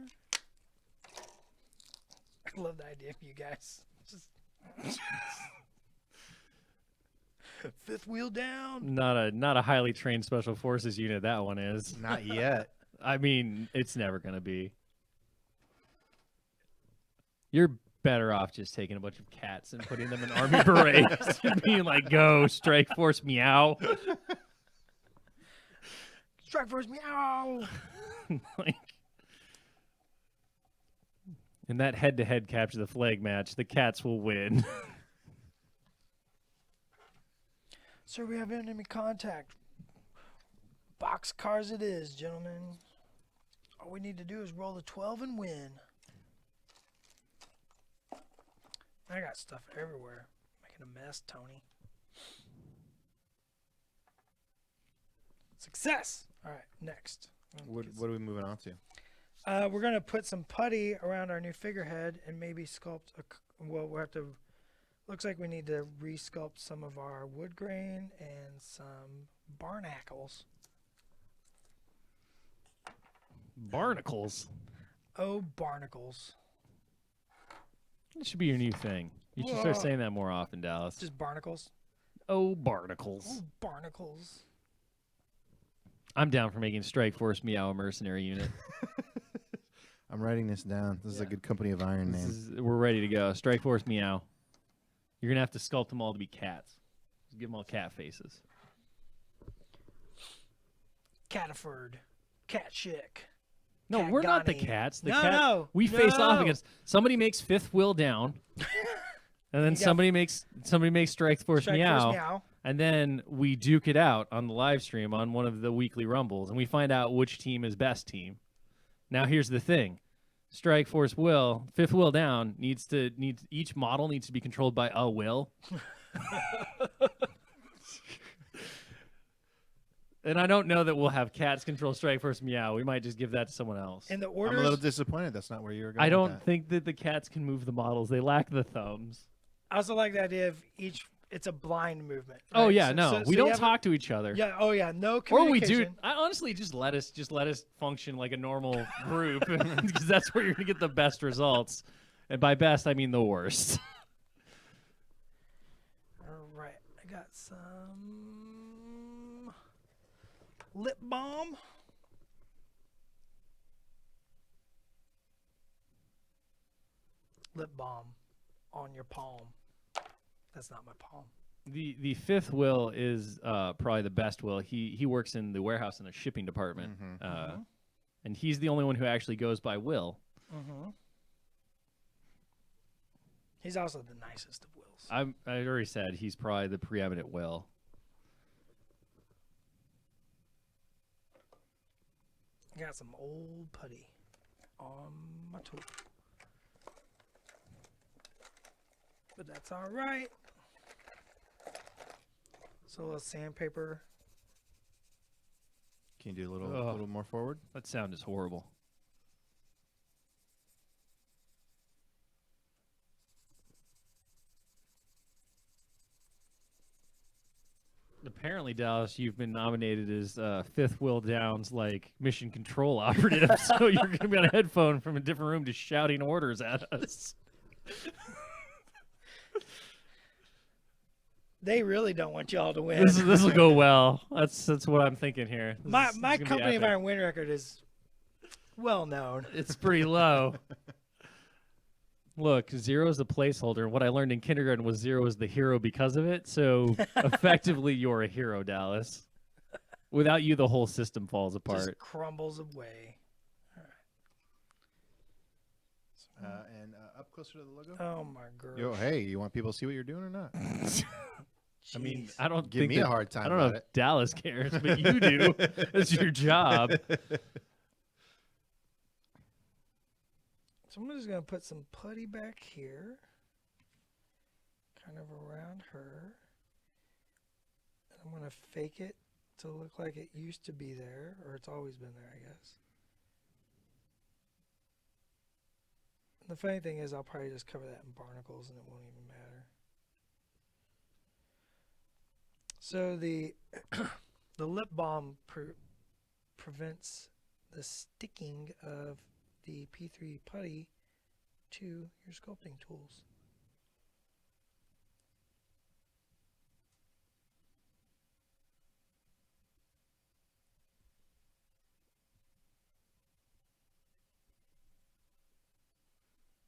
A: I love the idea of you guys. Just fifth wheel down.
B: Not a highly trained special forces unit. That one is.
C: Not yet.
B: I mean, it's never gonna be. You're better off just taking a bunch of cats and putting them in army berets and being like, "Go, Strike Force, meow."
A: Strike Force, meow.
B: Like, in that head-to-head capture the flag match, the cats will win.
A: Sir, we have enemy contact. Box cars it is, gentlemen. All we need to do is roll a 12 and win. I got stuff everywhere. Making a mess, Tony. Success! Alright, next.
C: What are we moving on to?
A: We're going to put some putty around our new figurehead and maybe sculpt well, we'll have to. Looks like we need to re-sculpt some of our wood grain and some barnacles.
B: Barnacles.
A: Oh, barnacles.
B: That should be your new thing. You should start saying that more often, Dallas.
A: Just barnacles.
B: Oh, barnacles.
A: Oh, barnacles.
B: I'm down for making Strike Force Meow a mercenary unit.
C: I'm writing this down. This is a good Company of Iron name.
B: We're ready to go. Strike Force Meow. You're going to have to sculpt them all to be cats. Just give them all cat faces.
A: Cataford. Cat Chick.
B: No,
A: Cat
B: we're not the
A: Gunny.
B: cats. The
A: No,
B: cat,
A: no,
B: we face off
A: no.
B: against somebody makes fifth will down, and then
A: You got-
B: somebody makes Strike Force
A: Strike
B: Meow,
A: Force, meow.
B: and then we duke it out on the live stream on one of the weekly rumbles, and we find out which team is best team. Now here's the thing: Strike Force will fifth will down needs each model needs to be controlled by a will. And I don't know that we'll have cats control Strike Force Meow. We might just give that to someone else.
A: And the
C: I'm
A: orders.
C: a little disappointed that's not where you were going.
B: I
C: with
B: don't
C: that.
B: think that the cats can move the models. They lack the thumbs.
A: I also like the idea of each. It's a blind movement.
B: Oh
A: right?
B: yeah,
A: So-
B: no,
A: so
B: we
A: you
B: don't
A: have
B: talk to each other.
A: Yeah. Oh yeah. No
B: Or we
A: communication.
B: do. I honestly just let us function like a normal group because that's where you're gonna get the best results. And by best, I mean the worst.
A: All right. I got some lip balm. Lip balm on your palm. That's not my palm.
B: The fifth will is probably the best will. He works in the warehouse in the shipping department, and he's the only one who actually goes by will.
A: Mm-hmm. He's also the nicest of wills.
B: I already said he's probably the preeminent will.
A: I got some old putty on my tool. But that's all right. So a little sandpaper.
C: Can you do a little
B: Ugh.
C: little more forward?
B: That sound is horrible. Apparently, Dallas, you've been nominated as Fifth Will Down's like mission control operative, so you're going to be on a headphone from a different room just shouting orders at us.
A: They really don't want y'all to win.
B: This will go well. That's what I'm thinking here.
A: my
B: This is
A: my
B: gonna be
A: Company of
B: epic.
A: Iron win record is well known.
B: It's pretty low. Look, 0 is the placeholder. What I learned in kindergarten was 0 is the hero because of it. So effectively, you're a hero, Dallas. Without you, the whole system falls apart.
A: Just crumbles away.
C: And up closer to the logo.
A: Oh my god.
C: Yo, hey, you want people to see what you're doing or not?
B: I mean, I don't
C: Give
B: think
C: me
B: that-
C: a hard time
B: I don't know
C: about
B: if
C: it.
B: Dallas cares, but you do. It's your job.
A: So I'm just gonna put some putty back here, kind of around her. And I'm gonna fake it to look like it used to be there, or it's always been there, I guess. The funny thing is, I'll probably just cover that in barnacles and it won't even matter. So the the lip balm prevents the sticking of the P3 putty to your sculpting tools.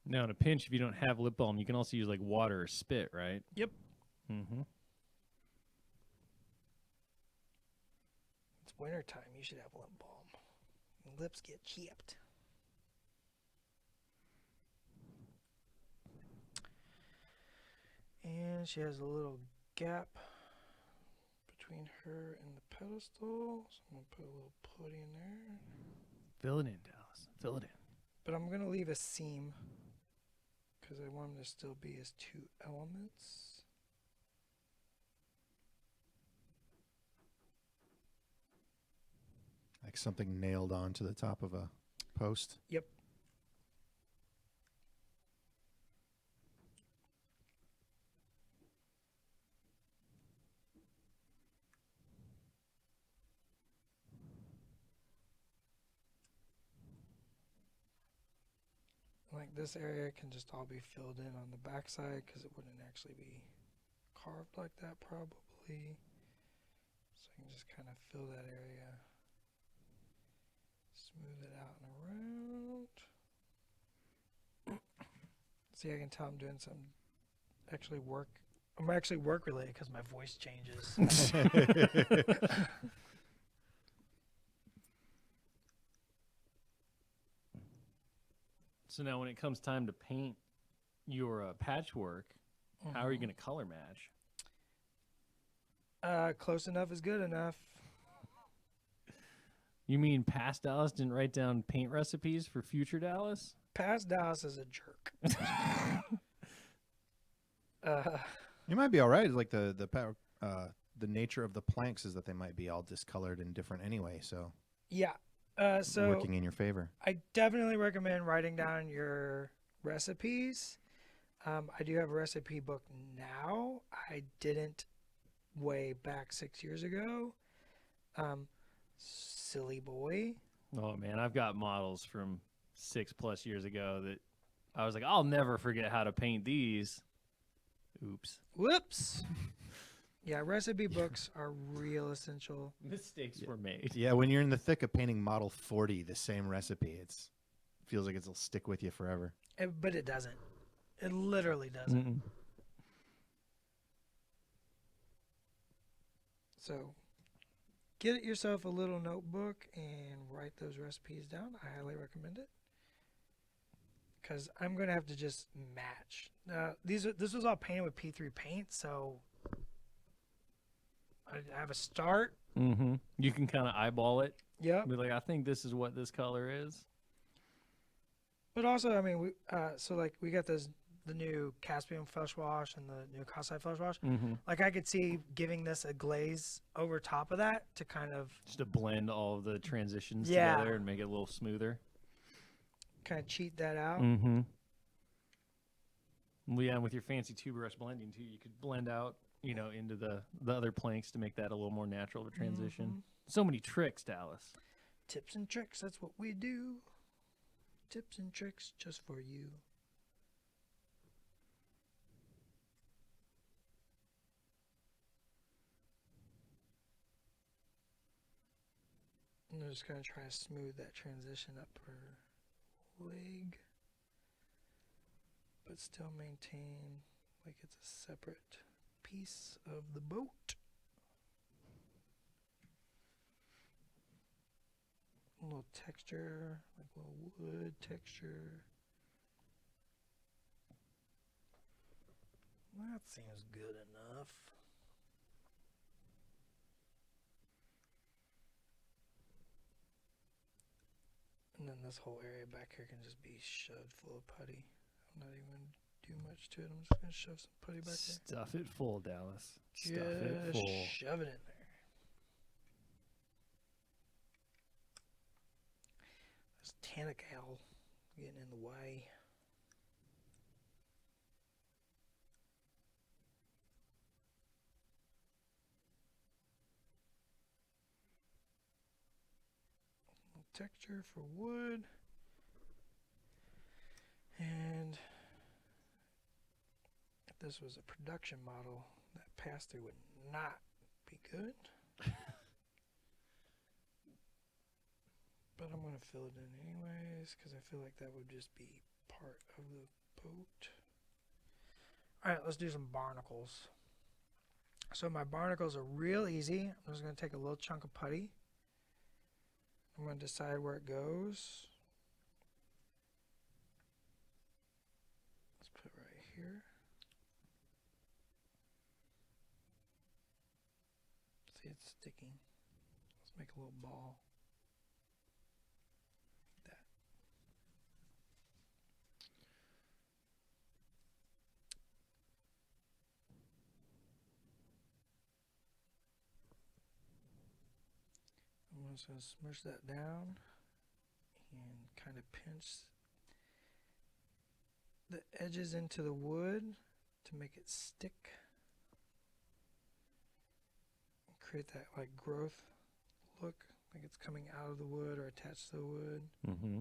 B: Now, in a pinch, if you don't have lip balm, you can also use like water or spit, right?
A: Yep.
B: Mm-hmm.
A: It's winter time. You should have lip balm. Lips get chipped. And she has a little gap between her and the pedestal. So I'm going to put a little putty in there.
B: Fill it in, Dallas. Fill it in.
A: But I'm going to leave a seam because I want them to still be as two elements.
C: Like something nailed onto the top of a post.
A: Yep. Like this area can just all be filled in on the backside because it wouldn't actually be carved like that probably. So you can just kind of fill that area, smooth it out and around. See, I can tell I'm doing some actually work. I'm actually work related because my voice changes.
B: So now when it comes time to paint your patchwork, how are you going to color match?
A: Close enough is good enough.
B: You mean past Dallas didn't write down paint recipes for future Dallas?
A: Past Dallas is a jerk.
C: You might be all right. Like the nature of the planks is that they might be all discolored and different anyway. So
A: Yeah. So
C: working in your favor.
A: I definitely recommend writing down your recipes. I do have a recipe book now. I didn't way back 6 years ago. Silly boy.
B: Oh man, I've got models from 6+ years ago that I was like, I'll never forget how to paint these. Oops.
A: Whoops. Yeah, recipe books are real essential.
B: Mistakes were made.
C: Yeah, when you're in the thick of painting model 40, the same recipe, feels like it'll stick with you forever.
A: But it doesn't. It literally doesn't.
B: Mm-mm.
A: So get yourself a little notebook and write those recipes down. I highly recommend it. Because I'm going to have to just match. This was all painted with P3 paint, so I have a start.
B: Mm-hmm. You can kind of eyeball it.
A: Yep.
B: Be like, I think this is what this color is.
A: But also, I mean, we got the new Caspian flesh wash and the new Kasai flesh wash.
B: Mm-hmm.
A: Like I could see giving this a glaze over top of that to kind of
B: Just to blend all of the transitions
A: Yeah.
B: together and make it a little smoother.
A: kind of cheat that out.
B: Mm-hmm. Well, yeah, and with your fancy two brush blending too, you could blend out, into the other planks to make that a little more natural of a transition.
A: Mhm.
B: So many tricks, Dallas.
A: Tips and tricks, that's what we do. Tips and tricks just for you. And I'm just going to try to smooth that transition up her leg, but still maintain like it's a separate piece of the boat. A little texture, like a little wood texture. That seems good enough. And then this whole area back here can just be shoved full of putty. I'm not even going to do much to it. I'm just going to shove some putty back there.
B: Stuff it full, Dallas. Stuff it
A: Just
B: full.
A: shove it in there. This tannic owl getting in the way. texture for wood. And if this was a production model, that pass-through would not be good. But I'm going to fill it in anyways because I feel like that would just be part of the boat. Alright, let's do some barnacles. So my barnacles are real easy. I'm just going to take a little chunk of putty. I'm going to decide where it goes. Let's put it right here. See, it's sticking. Let's make a little ball. Like that. I'm just going to smush that down and kind of pinch the edges into the wood to make it stick. Create that like growth look, like it's coming out of the wood or attached to the wood.
B: Mm-hmm.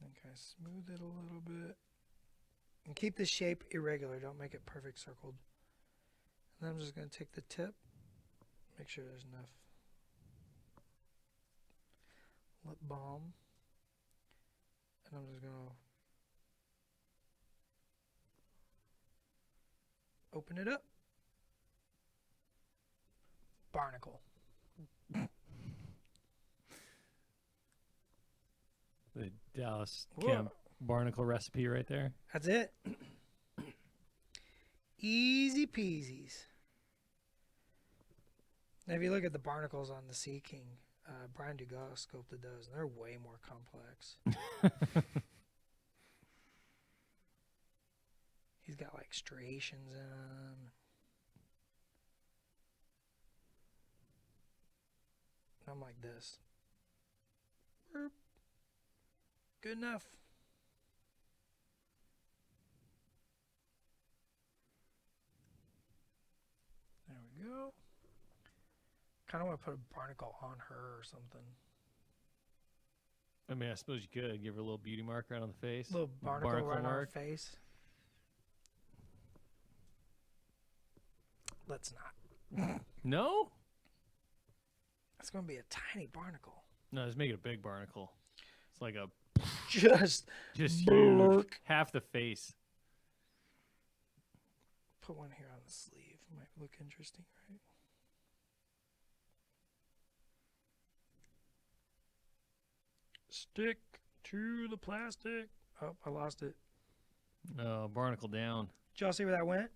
A: And kind of smooth it a little bit. And keep the shape irregular, don't make it perfect circled. And then I'm just going to take the tip, make sure there's enough lip balm. And I'm just going to open it up. Barnacle.
B: The Dallas
A: Whoa.
B: Camp barnacle recipe right there.
A: That's it. Easy peasies. Now, if you look at the barnacles on the Sea King, Brian Dugas sculpted those, and they're way more complex. He's got like striations in them. I'm like this. Good enough. There we go. Kind of want to put a barnacle on her or something.
B: I mean, I suppose you could give her a little beauty mark right on the face.
A: Little barnacle right on her face. Let's not.
B: No?
A: It's going to be a tiny barnacle.
B: No, just make it a big barnacle. It's like a
A: Just
B: huge.
A: blurk.
B: Half the face.
A: Put one here on the sleeve. Might look interesting, right? Stick to the plastic. Oh, I lost it.
B: No, barnacle down.
A: Did y'all see where that went?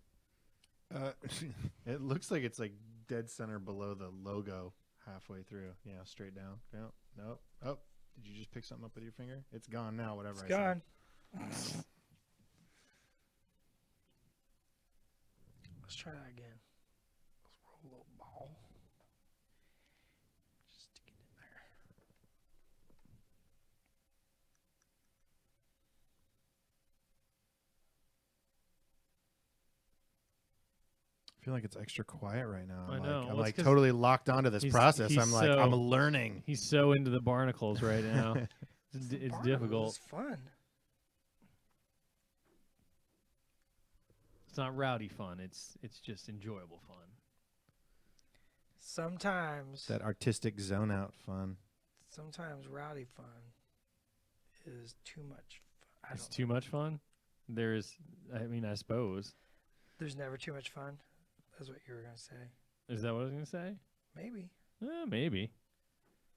C: It looks like it's like dead center below the logo halfway through. Yeah, straight down. No, nope. Oh, did you just pick something up with your finger? It's gone now, whatever
A: It's
C: I
A: gone.
C: said.
A: Let's try that again. Let's roll a little ball. Just stick it in there.
C: I feel like it's extra quiet right now.
B: I
C: I'm
B: know.
C: like, I'm
B: Well, it's
C: like
B: 'cause
C: totally locked onto this process.
B: he's
C: I'm like,
B: so-
C: I'm learning.
B: He's so into the barnacles right now. It's
A: The barnacles
B: difficult.
A: is fun.
B: It's not rowdy fun. It's just enjoyable fun.
A: Sometimes
C: That artistic zone out fun.
A: rowdy fun is too much fun.
B: It's too much fun. I suppose.
A: There's never too much fun. That's what you were going to say.
B: Is that what I was gonna say?
A: Maybe.
B: Maybe.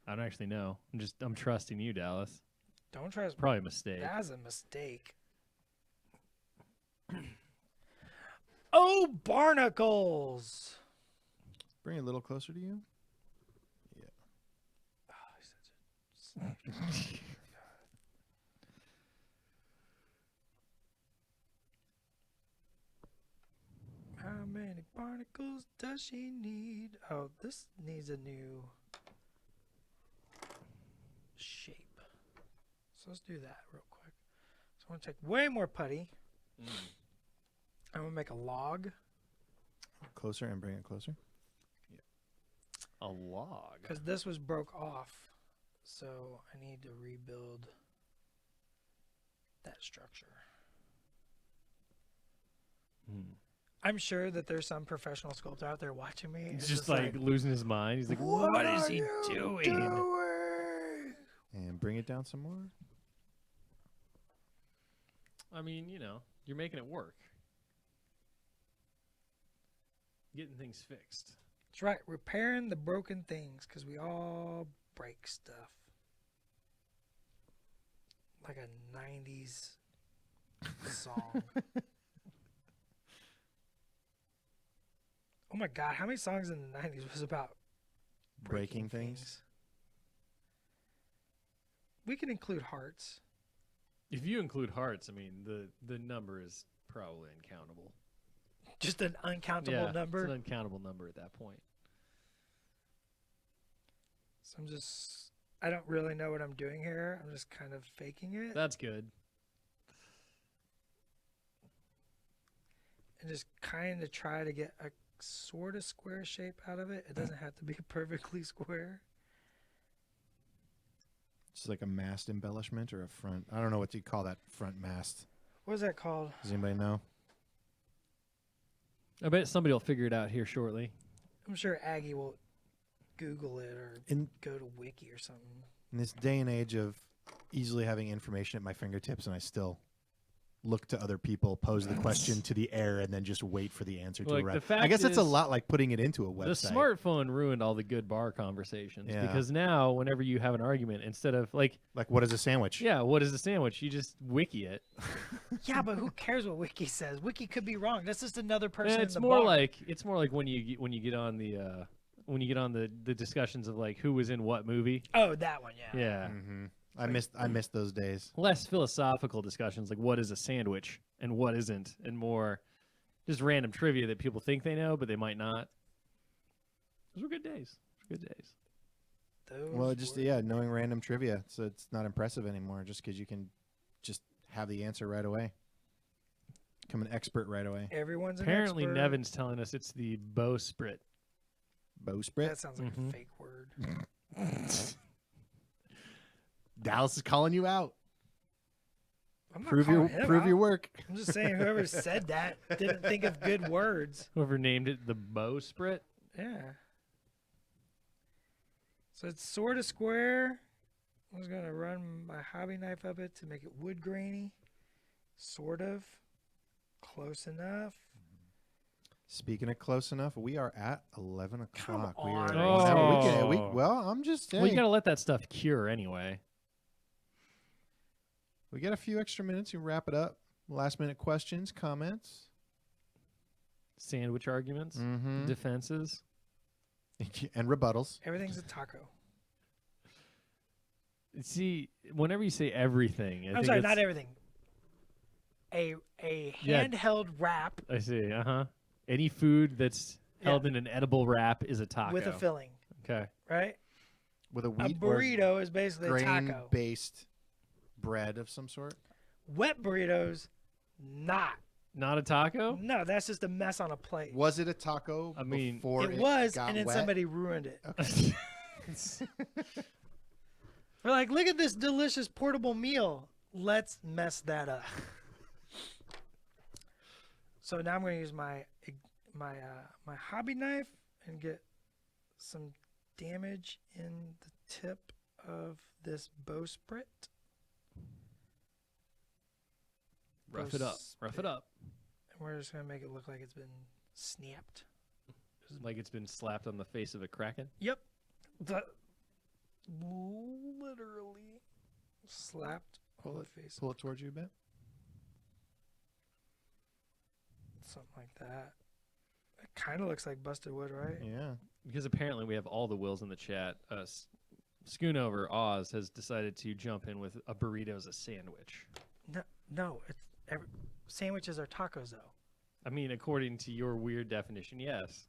B: I don't actually know. I'm trusting you, Dallas.
A: Don't try to.
B: Probably a mistake.
A: That's a mistake. Oh, barnacles!
C: Bring it a little closer to you. Yeah.
A: Oh, he's such a How many barnacles does she need? Oh, this needs a new shape. So let's do that real quick. So I'm gonna take way more putty.
B: Mm.
A: I'm gonna make a log
C: Closer and bring it closer.
B: A log.
A: because this was broke off. So I need to rebuild that structure.
B: Hmm.
A: I'm sure that there's some professional sculptor out there watching me.
B: He's
A: and
B: just like losing his mind. He's like, what is he doing?
C: And bring it down some more.
B: I mean, you're making it work. Getting things fixed.
A: That's right, repairing the broken things because we all break stuff. Like a 90s song. Oh my God, how many songs in the 90s was about
C: Breaking things.
A: We can include hearts.
B: If you include hearts, I mean, the number is probably uncountable.
A: Just an uncountable number.
B: It's an uncountable number at that point.
A: So I don't really know what I'm doing here. I'm just kind of faking it.
B: That's good.
A: And just kind of try to get a sort of square shape out of it. It doesn't have to be perfectly square.
C: It's like a mast embellishment or a front. I don't know what you call that front mast.
A: What is that called?
C: Does anybody know?
B: I bet somebody will figure it out here shortly.
A: I'm sure Aggie will Google it or
C: In
A: go to Wiki or something.
C: this day and age of easily having information at my fingertips, and I still look to other people, pose the question to the air, and then just wait for the answer to
B: Like,
C: arrive.
B: the fact
C: I guess it's a
B: is,
C: lot like putting it into a
B: The
C: website.
B: smartphone ruined all the good bar conversations
C: Yeah.
B: because now whenever you have an argument, instead of like,
C: What is a sandwich?
B: yeah, what is a sandwich? You just wiki it.
A: Yeah, but who cares what Wiki says? Wiki could be wrong. That's just another person
B: And
A: in
B: it's
A: the
B: more
A: bar.
B: like when you get on the discussions of like who was in what movie.
A: Oh, that one, yeah.
B: Yeah.
C: Mm-hmm. I missed those days.
B: Less philosophical discussions like what is a sandwich and what isn't, and more just random trivia that people think they know but they might not. Those were good days. Good days.
A: Those
C: Well, knowing random trivia, so it's not impressive anymore. Just because you can just have the answer right away, become an expert right away.
A: Everyone's an
B: Apparently,
A: expert.
B: Nevin's telling us it's the bowsprit.
C: Bowsprit.
A: That sounds like
B: Mhm.
A: a fake word.
C: Dallas is calling you out.
A: I'm not
C: Prove
A: calling him
C: your
A: out.
C: work.
A: I'm just saying whoever said that didn't think of good words.
B: Whoever named it the bowsprit.
A: Yeah. So it's sort of square. I was going to run my hobby knife up it to make it wood grainy. Sort of. Close enough.
C: Speaking of close enough, we are at 11 o'clock.
A: Come
C: We are.
B: on.
C: Well, I'm just saying.
B: Well, you gotta let that stuff cure anyway.
C: We got a few extra minutes. You wrap it up. Last minute questions, comments.
B: Sandwich arguments,
C: Mm-hmm.
B: defenses.
C: And rebuttals.
A: Everything's a taco.
B: See, whenever you say everything,
A: I'm sorry, not everything. A
B: Yeah.
A: handheld wrap
B: I see. Any food that's
A: Yeah.
B: held in an edible wrap is a taco.
A: with a filling,
B: Okay.
A: right?
C: With a
A: A
C: wheat or
A: burrito is basically a taco.
C: grain-based bread of some sort.
A: Wet burritos, not.
B: Not a taco?
A: No, that's just a mess on a plate.
C: Was it a taco
B: I mean,
C: before
A: It was,
C: got
A: and then
C: wet?
A: somebody ruined it.
C: Okay.
A: We're like, look at this delicious portable meal. Let's mess that up. So now I'm going to use my hobby knife and get some damage in the tip of this bowsprit.
B: Rough it up. Rough it up.
A: And we're just going to make it look like it's been snapped.
B: Like it's been slapped on the face of a kraken.
A: Yep. Literally slapped on the face.
C: Pull it towards you a bit.
A: Something like that. It kind of looks like busted wood, right?
C: Yeah.
B: Because apparently we have all the wills in the chat. Schoonover Oz has decided to jump in with a burrito as a sandwich.
A: No, sandwiches are tacos, though.
B: I mean, according to your weird definition, yes.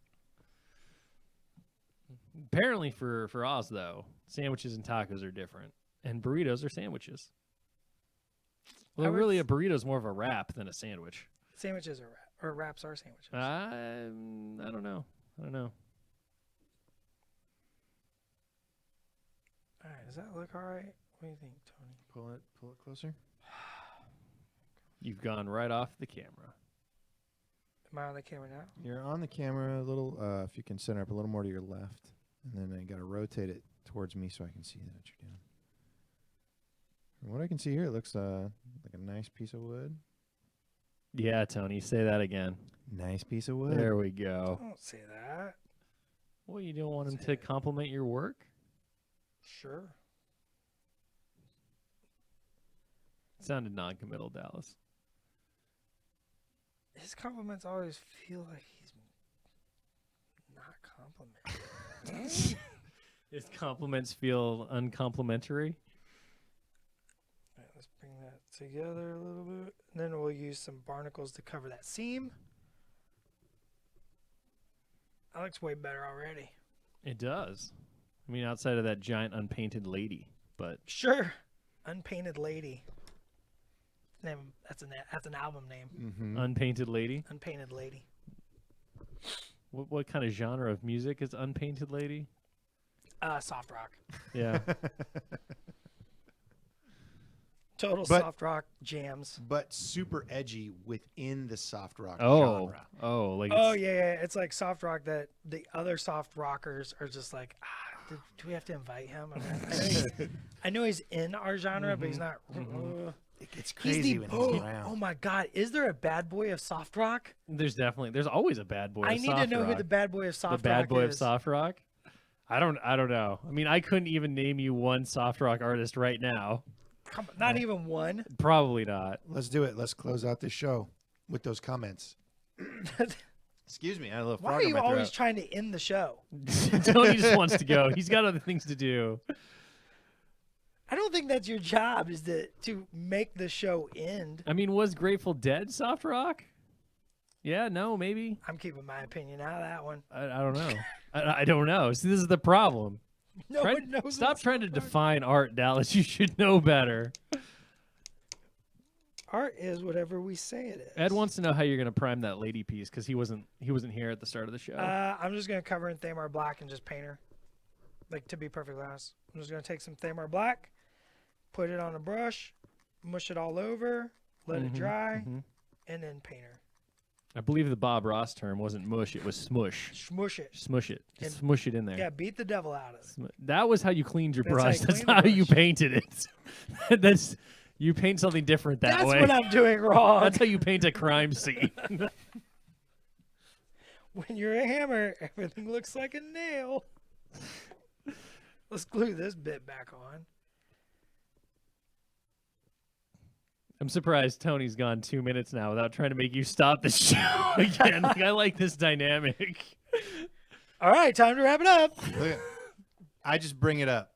B: Apparently for Oz, though, sandwiches and tacos are different. And burritos are sandwiches. Well,
A: would
B: really,
A: s-
B: a burrito's more of a wrap than a sandwich.
A: Sandwiches are or wraps are sandwiches.
B: I don't know. I don't know.
A: All right, does that look all right? What do you think, Tony?
C: Pull it closer.
B: You've gone right off the camera.
A: Am I on the camera now?
C: You're on the camera a little. If you can center up a little more to your left, and then I got to rotate it towards me so I can see what you're doing. From what I can see here, it looks like a nice piece of wood.
B: Yeah, Tony, say that again.
C: Nice piece of wood.
B: There we go.
A: Don't say that.
B: Well, you don't want him
A: Say
B: to
A: it.
B: compliment your work?
A: Sure.
B: Sounded non-committal, Dallas.
A: His compliments always feel like he's not complimenting.
B: His compliments feel uncomplimentary.
A: All right, let's bring that together a little bit. And then we'll use some barnacles to cover that seam. That looks way better already.
B: It does. I mean, outside of that giant unpainted lady, but
A: Sure. Unpainted Lady. Name that's an album name.
C: Mm-hmm.
B: unpainted lady.
A: Unpainted Lady.
B: What kind of genre of music is unpainted lady?
A: Soft rock.
B: Yeah.
A: Total
C: But-
A: soft rock jams.
C: But super edgy within the soft rock
B: Oh,
C: genre.
B: oh, like
A: Oh
B: it's-
A: yeah. It's like soft rock that the other soft rockers are just like, do we have to invite him? I, mean, I know he's in our genre, but he's not.
C: It gets
A: He's
C: crazy
A: the
C: when
A: oh,
C: he's around.
A: oh my god, is there a bad boy of soft rock?
B: there's always a bad boy.
A: I
B: of
A: need to
B: soft
A: know who
B: rock.
A: the bad boy of soft
B: the bad
A: rock
B: boy
A: is.
B: of soft rock. I don't know. I mean, I couldn't even name you one soft rock artist right now.
A: Come on, not even one.
B: Probably not.
C: Let's do it. Let's close out this show with those comments. Excuse me. I had a little
A: Why
C: frog
A: are
C: in
A: you
C: my
A: always
C: throat.
A: trying to end the show?
B: Tony just wants to go. He's got other things to do.
A: I don't think that's your job, is to make the show end.
B: I mean, was Grateful Dead soft rock? Yeah, no, maybe.
A: I'm keeping my opinion out of that one.
B: I don't know. I don't know. See, this is the problem.
A: No one knows.
B: Stop
A: what's
B: trying to
A: soft rock.
B: define art, Dallas. You should know better.
A: Art is whatever we say it is.
B: Ed wants to know how you're going to prime that lady piece because he wasn't here at the start of the show.
A: I'm just gonna cover in Thamar Black and just paint her. Like, to be perfectly honest, I'm just gonna take some Thamar Black, put it on a brush, mush it all over, let it dry, and then paint her.
B: I believe the Bob Ross term wasn't mush; it was smush.
A: Smush it.
B: Smush it. Just
A: And-
B: smush it in there.
A: Yeah, beat the devil out of it.
B: That was how you cleaned your
A: That's how
B: brush.
A: you
B: That's
A: clean the
B: not how you
A: brush.
B: painted it. That's you paint something different that
A: That's
B: way.
A: what I'm doing wrong.
B: That's how you paint a crime scene.
A: When you're a hammer, everything looks like a nail. Let's glue this bit back on.
B: I'm surprised Tony's gone 2 minutes now without trying to make you stop the show again. Like, I like this dynamic.
A: All right, time to wrap it up.
C: Look at- I just bring it up.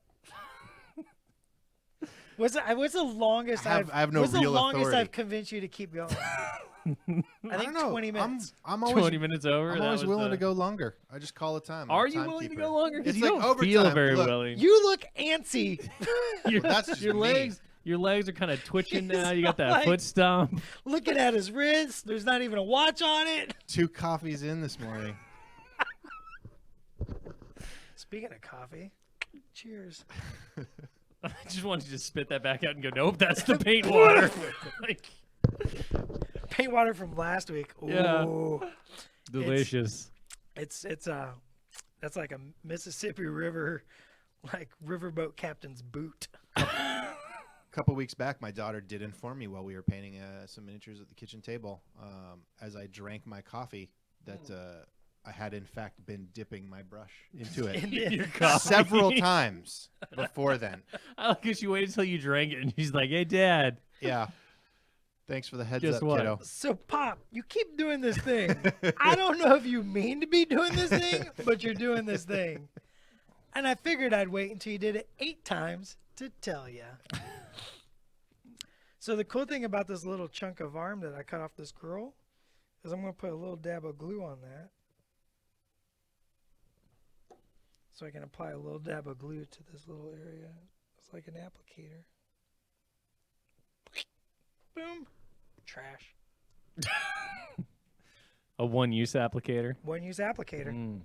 A: What's the longest
C: I have no
A: what's the
C: real
A: longest
C: authority.
A: I've convinced you to keep going? I think
C: don't know.
A: 20 minutes.
C: I'm always
B: 20 minutes over.
C: I'm
B: that
C: always
B: was
C: willing
B: the-
C: to go longer. I just call a time. I'm a
B: Are you willing to
C: timekeeper.
B: go longer? Because
C: It's
B: you
C: like
B: don't feel
C: overtime.
B: very
C: Look,
B: willing.
A: You look antsy.
B: your,
C: That's just
B: your
C: me.
B: legs. Your legs are kind of twitching now. You got that
A: like-
B: foot stomp.
A: Looking at his wrist. There's not even a watch on it.
C: 2 coffees in this morning.
A: Speaking of coffee, cheers.
B: I just wanted you to spit that back out and go, nope, that's the paint water. Like,
A: Paint water from last week. Ooh.
B: Yeah. delicious.
A: It's that's like a Mississippi River, like riverboat captain's boot.
C: A couple weeks back, my daughter did inform me while we were painting some miniatures at the kitchen table, as I drank my coffee, that I had in fact been dipping my brush into it
B: Your coffee.
C: several times before then.
B: I like how she waited until you drank it and she's like, hey, Dad.
C: Yeah. Thanks for the heads
B: Guess
C: up,
B: what?
C: kiddo.
A: So, Pop, you keep doing this thing. I don't know if you mean to be doing this thing, but you're doing this thing. And I figured I'd wait until you did it 8 times to tell you. So the cool thing about this little chunk of arm that I cut off this girl is I'm going to put a little dab of glue on that. So I can apply a little dab of glue to this little area. It's like an applicator. Boom. Trash.
B: A one-use applicator.
A: One use applicator.
B: Mm.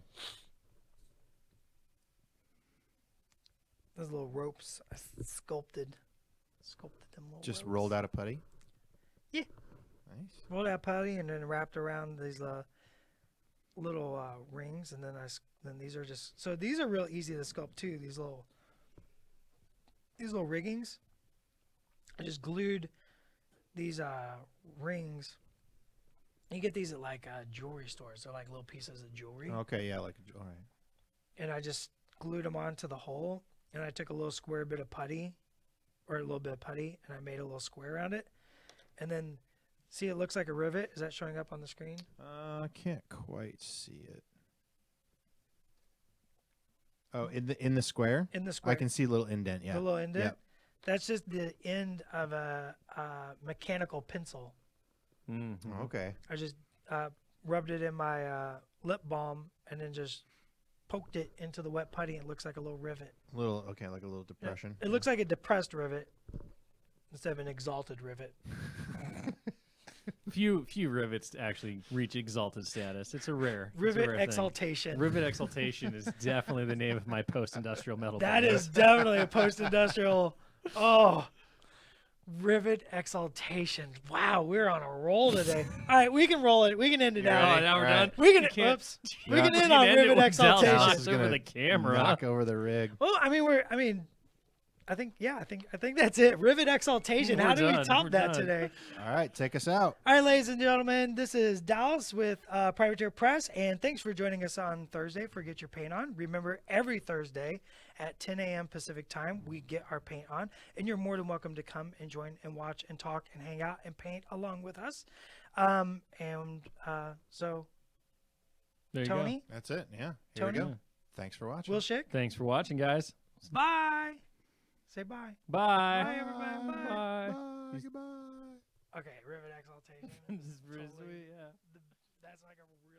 A: Those little ropes I sculpted them little
C: Just
A: ropes.
C: rolled out of putty.
A: Yeah.
C: Nice.
A: Rolled out putty and then wrapped around these little rings, and then then these are just these are real easy to sculpt too. These little riggings. I just glued these rings. You get these at like jewelry stores. They're like little pieces of jewelry.
C: Okay, yeah, like all right.
A: And I just glued them onto the hole, and I took a little square bit of putty, or a little bit of putty, and I made a little square around it. And then, see, it looks like a rivet. Is that showing up on the screen?
C: I can't quite see it. Oh, in the square?
A: In the square.
C: I can see a little indent, yeah.
A: The little indent.
C: Yep.
A: That's just the end of a mechanical pencil.
B: Mm.
C: Okay.
A: I just rubbed it in my lip balm and then just poked it into the wet putty. It looks like a little rivet.
C: Like a little depression.
A: It looks like a depressed rivet instead of an exalted rivet.
B: Few rivets actually reach exalted status. It's a rare
A: Rivet
B: thing.
A: exaltation.
B: Rivet exaltation is definitely the name of my post-industrial metal.
A: That
B: band.
A: is definitely a post-industrial. Oh, rivet exaltation. Wow, we're on a roll today. All right, we can roll it. We can end it
B: Oh,
A: out.
B: now we're
C: All
B: done.
C: right.
A: We can.
B: You can't-
A: Oops. We can
C: Yeah.
A: end
B: You
A: on
B: end it
A: rivet
B: when Dallas
A: exaltation.
B: knocks
C: is
B: over
C: gonna
B: the camera.
C: Knock over the rig.
A: Well, I mean, I think that's it. Rivet exaltation. How
B: We're
A: do we
B: done.
A: top
B: We're
A: that
B: done.
A: today?
C: All right, take us out.
A: All right, ladies and gentlemen, this is Dallas with Privateer Press, and thanks for joining us on Thursday for Get Your Paint On. Remember, every Thursday at 10 a.m. Pacific Time, we get our paint on, and you're more than welcome to come and join and watch and talk and hang out and paint along with us. So,
B: There you
A: Tony,
C: That's it. Yeah. Here
A: Tony?
C: we go. Thanks for watching.
A: Will Schick,
B: go. Thanks for watching, guys.
A: bye. Say bye.
B: Bye.
A: Bye, everybody. Bye.
B: Bye.
C: Bye. Goodbye.
A: Okay, rivet exaltation.
B: This is pretty
A: Totally.
B: sweet. Yeah.
A: That's like a real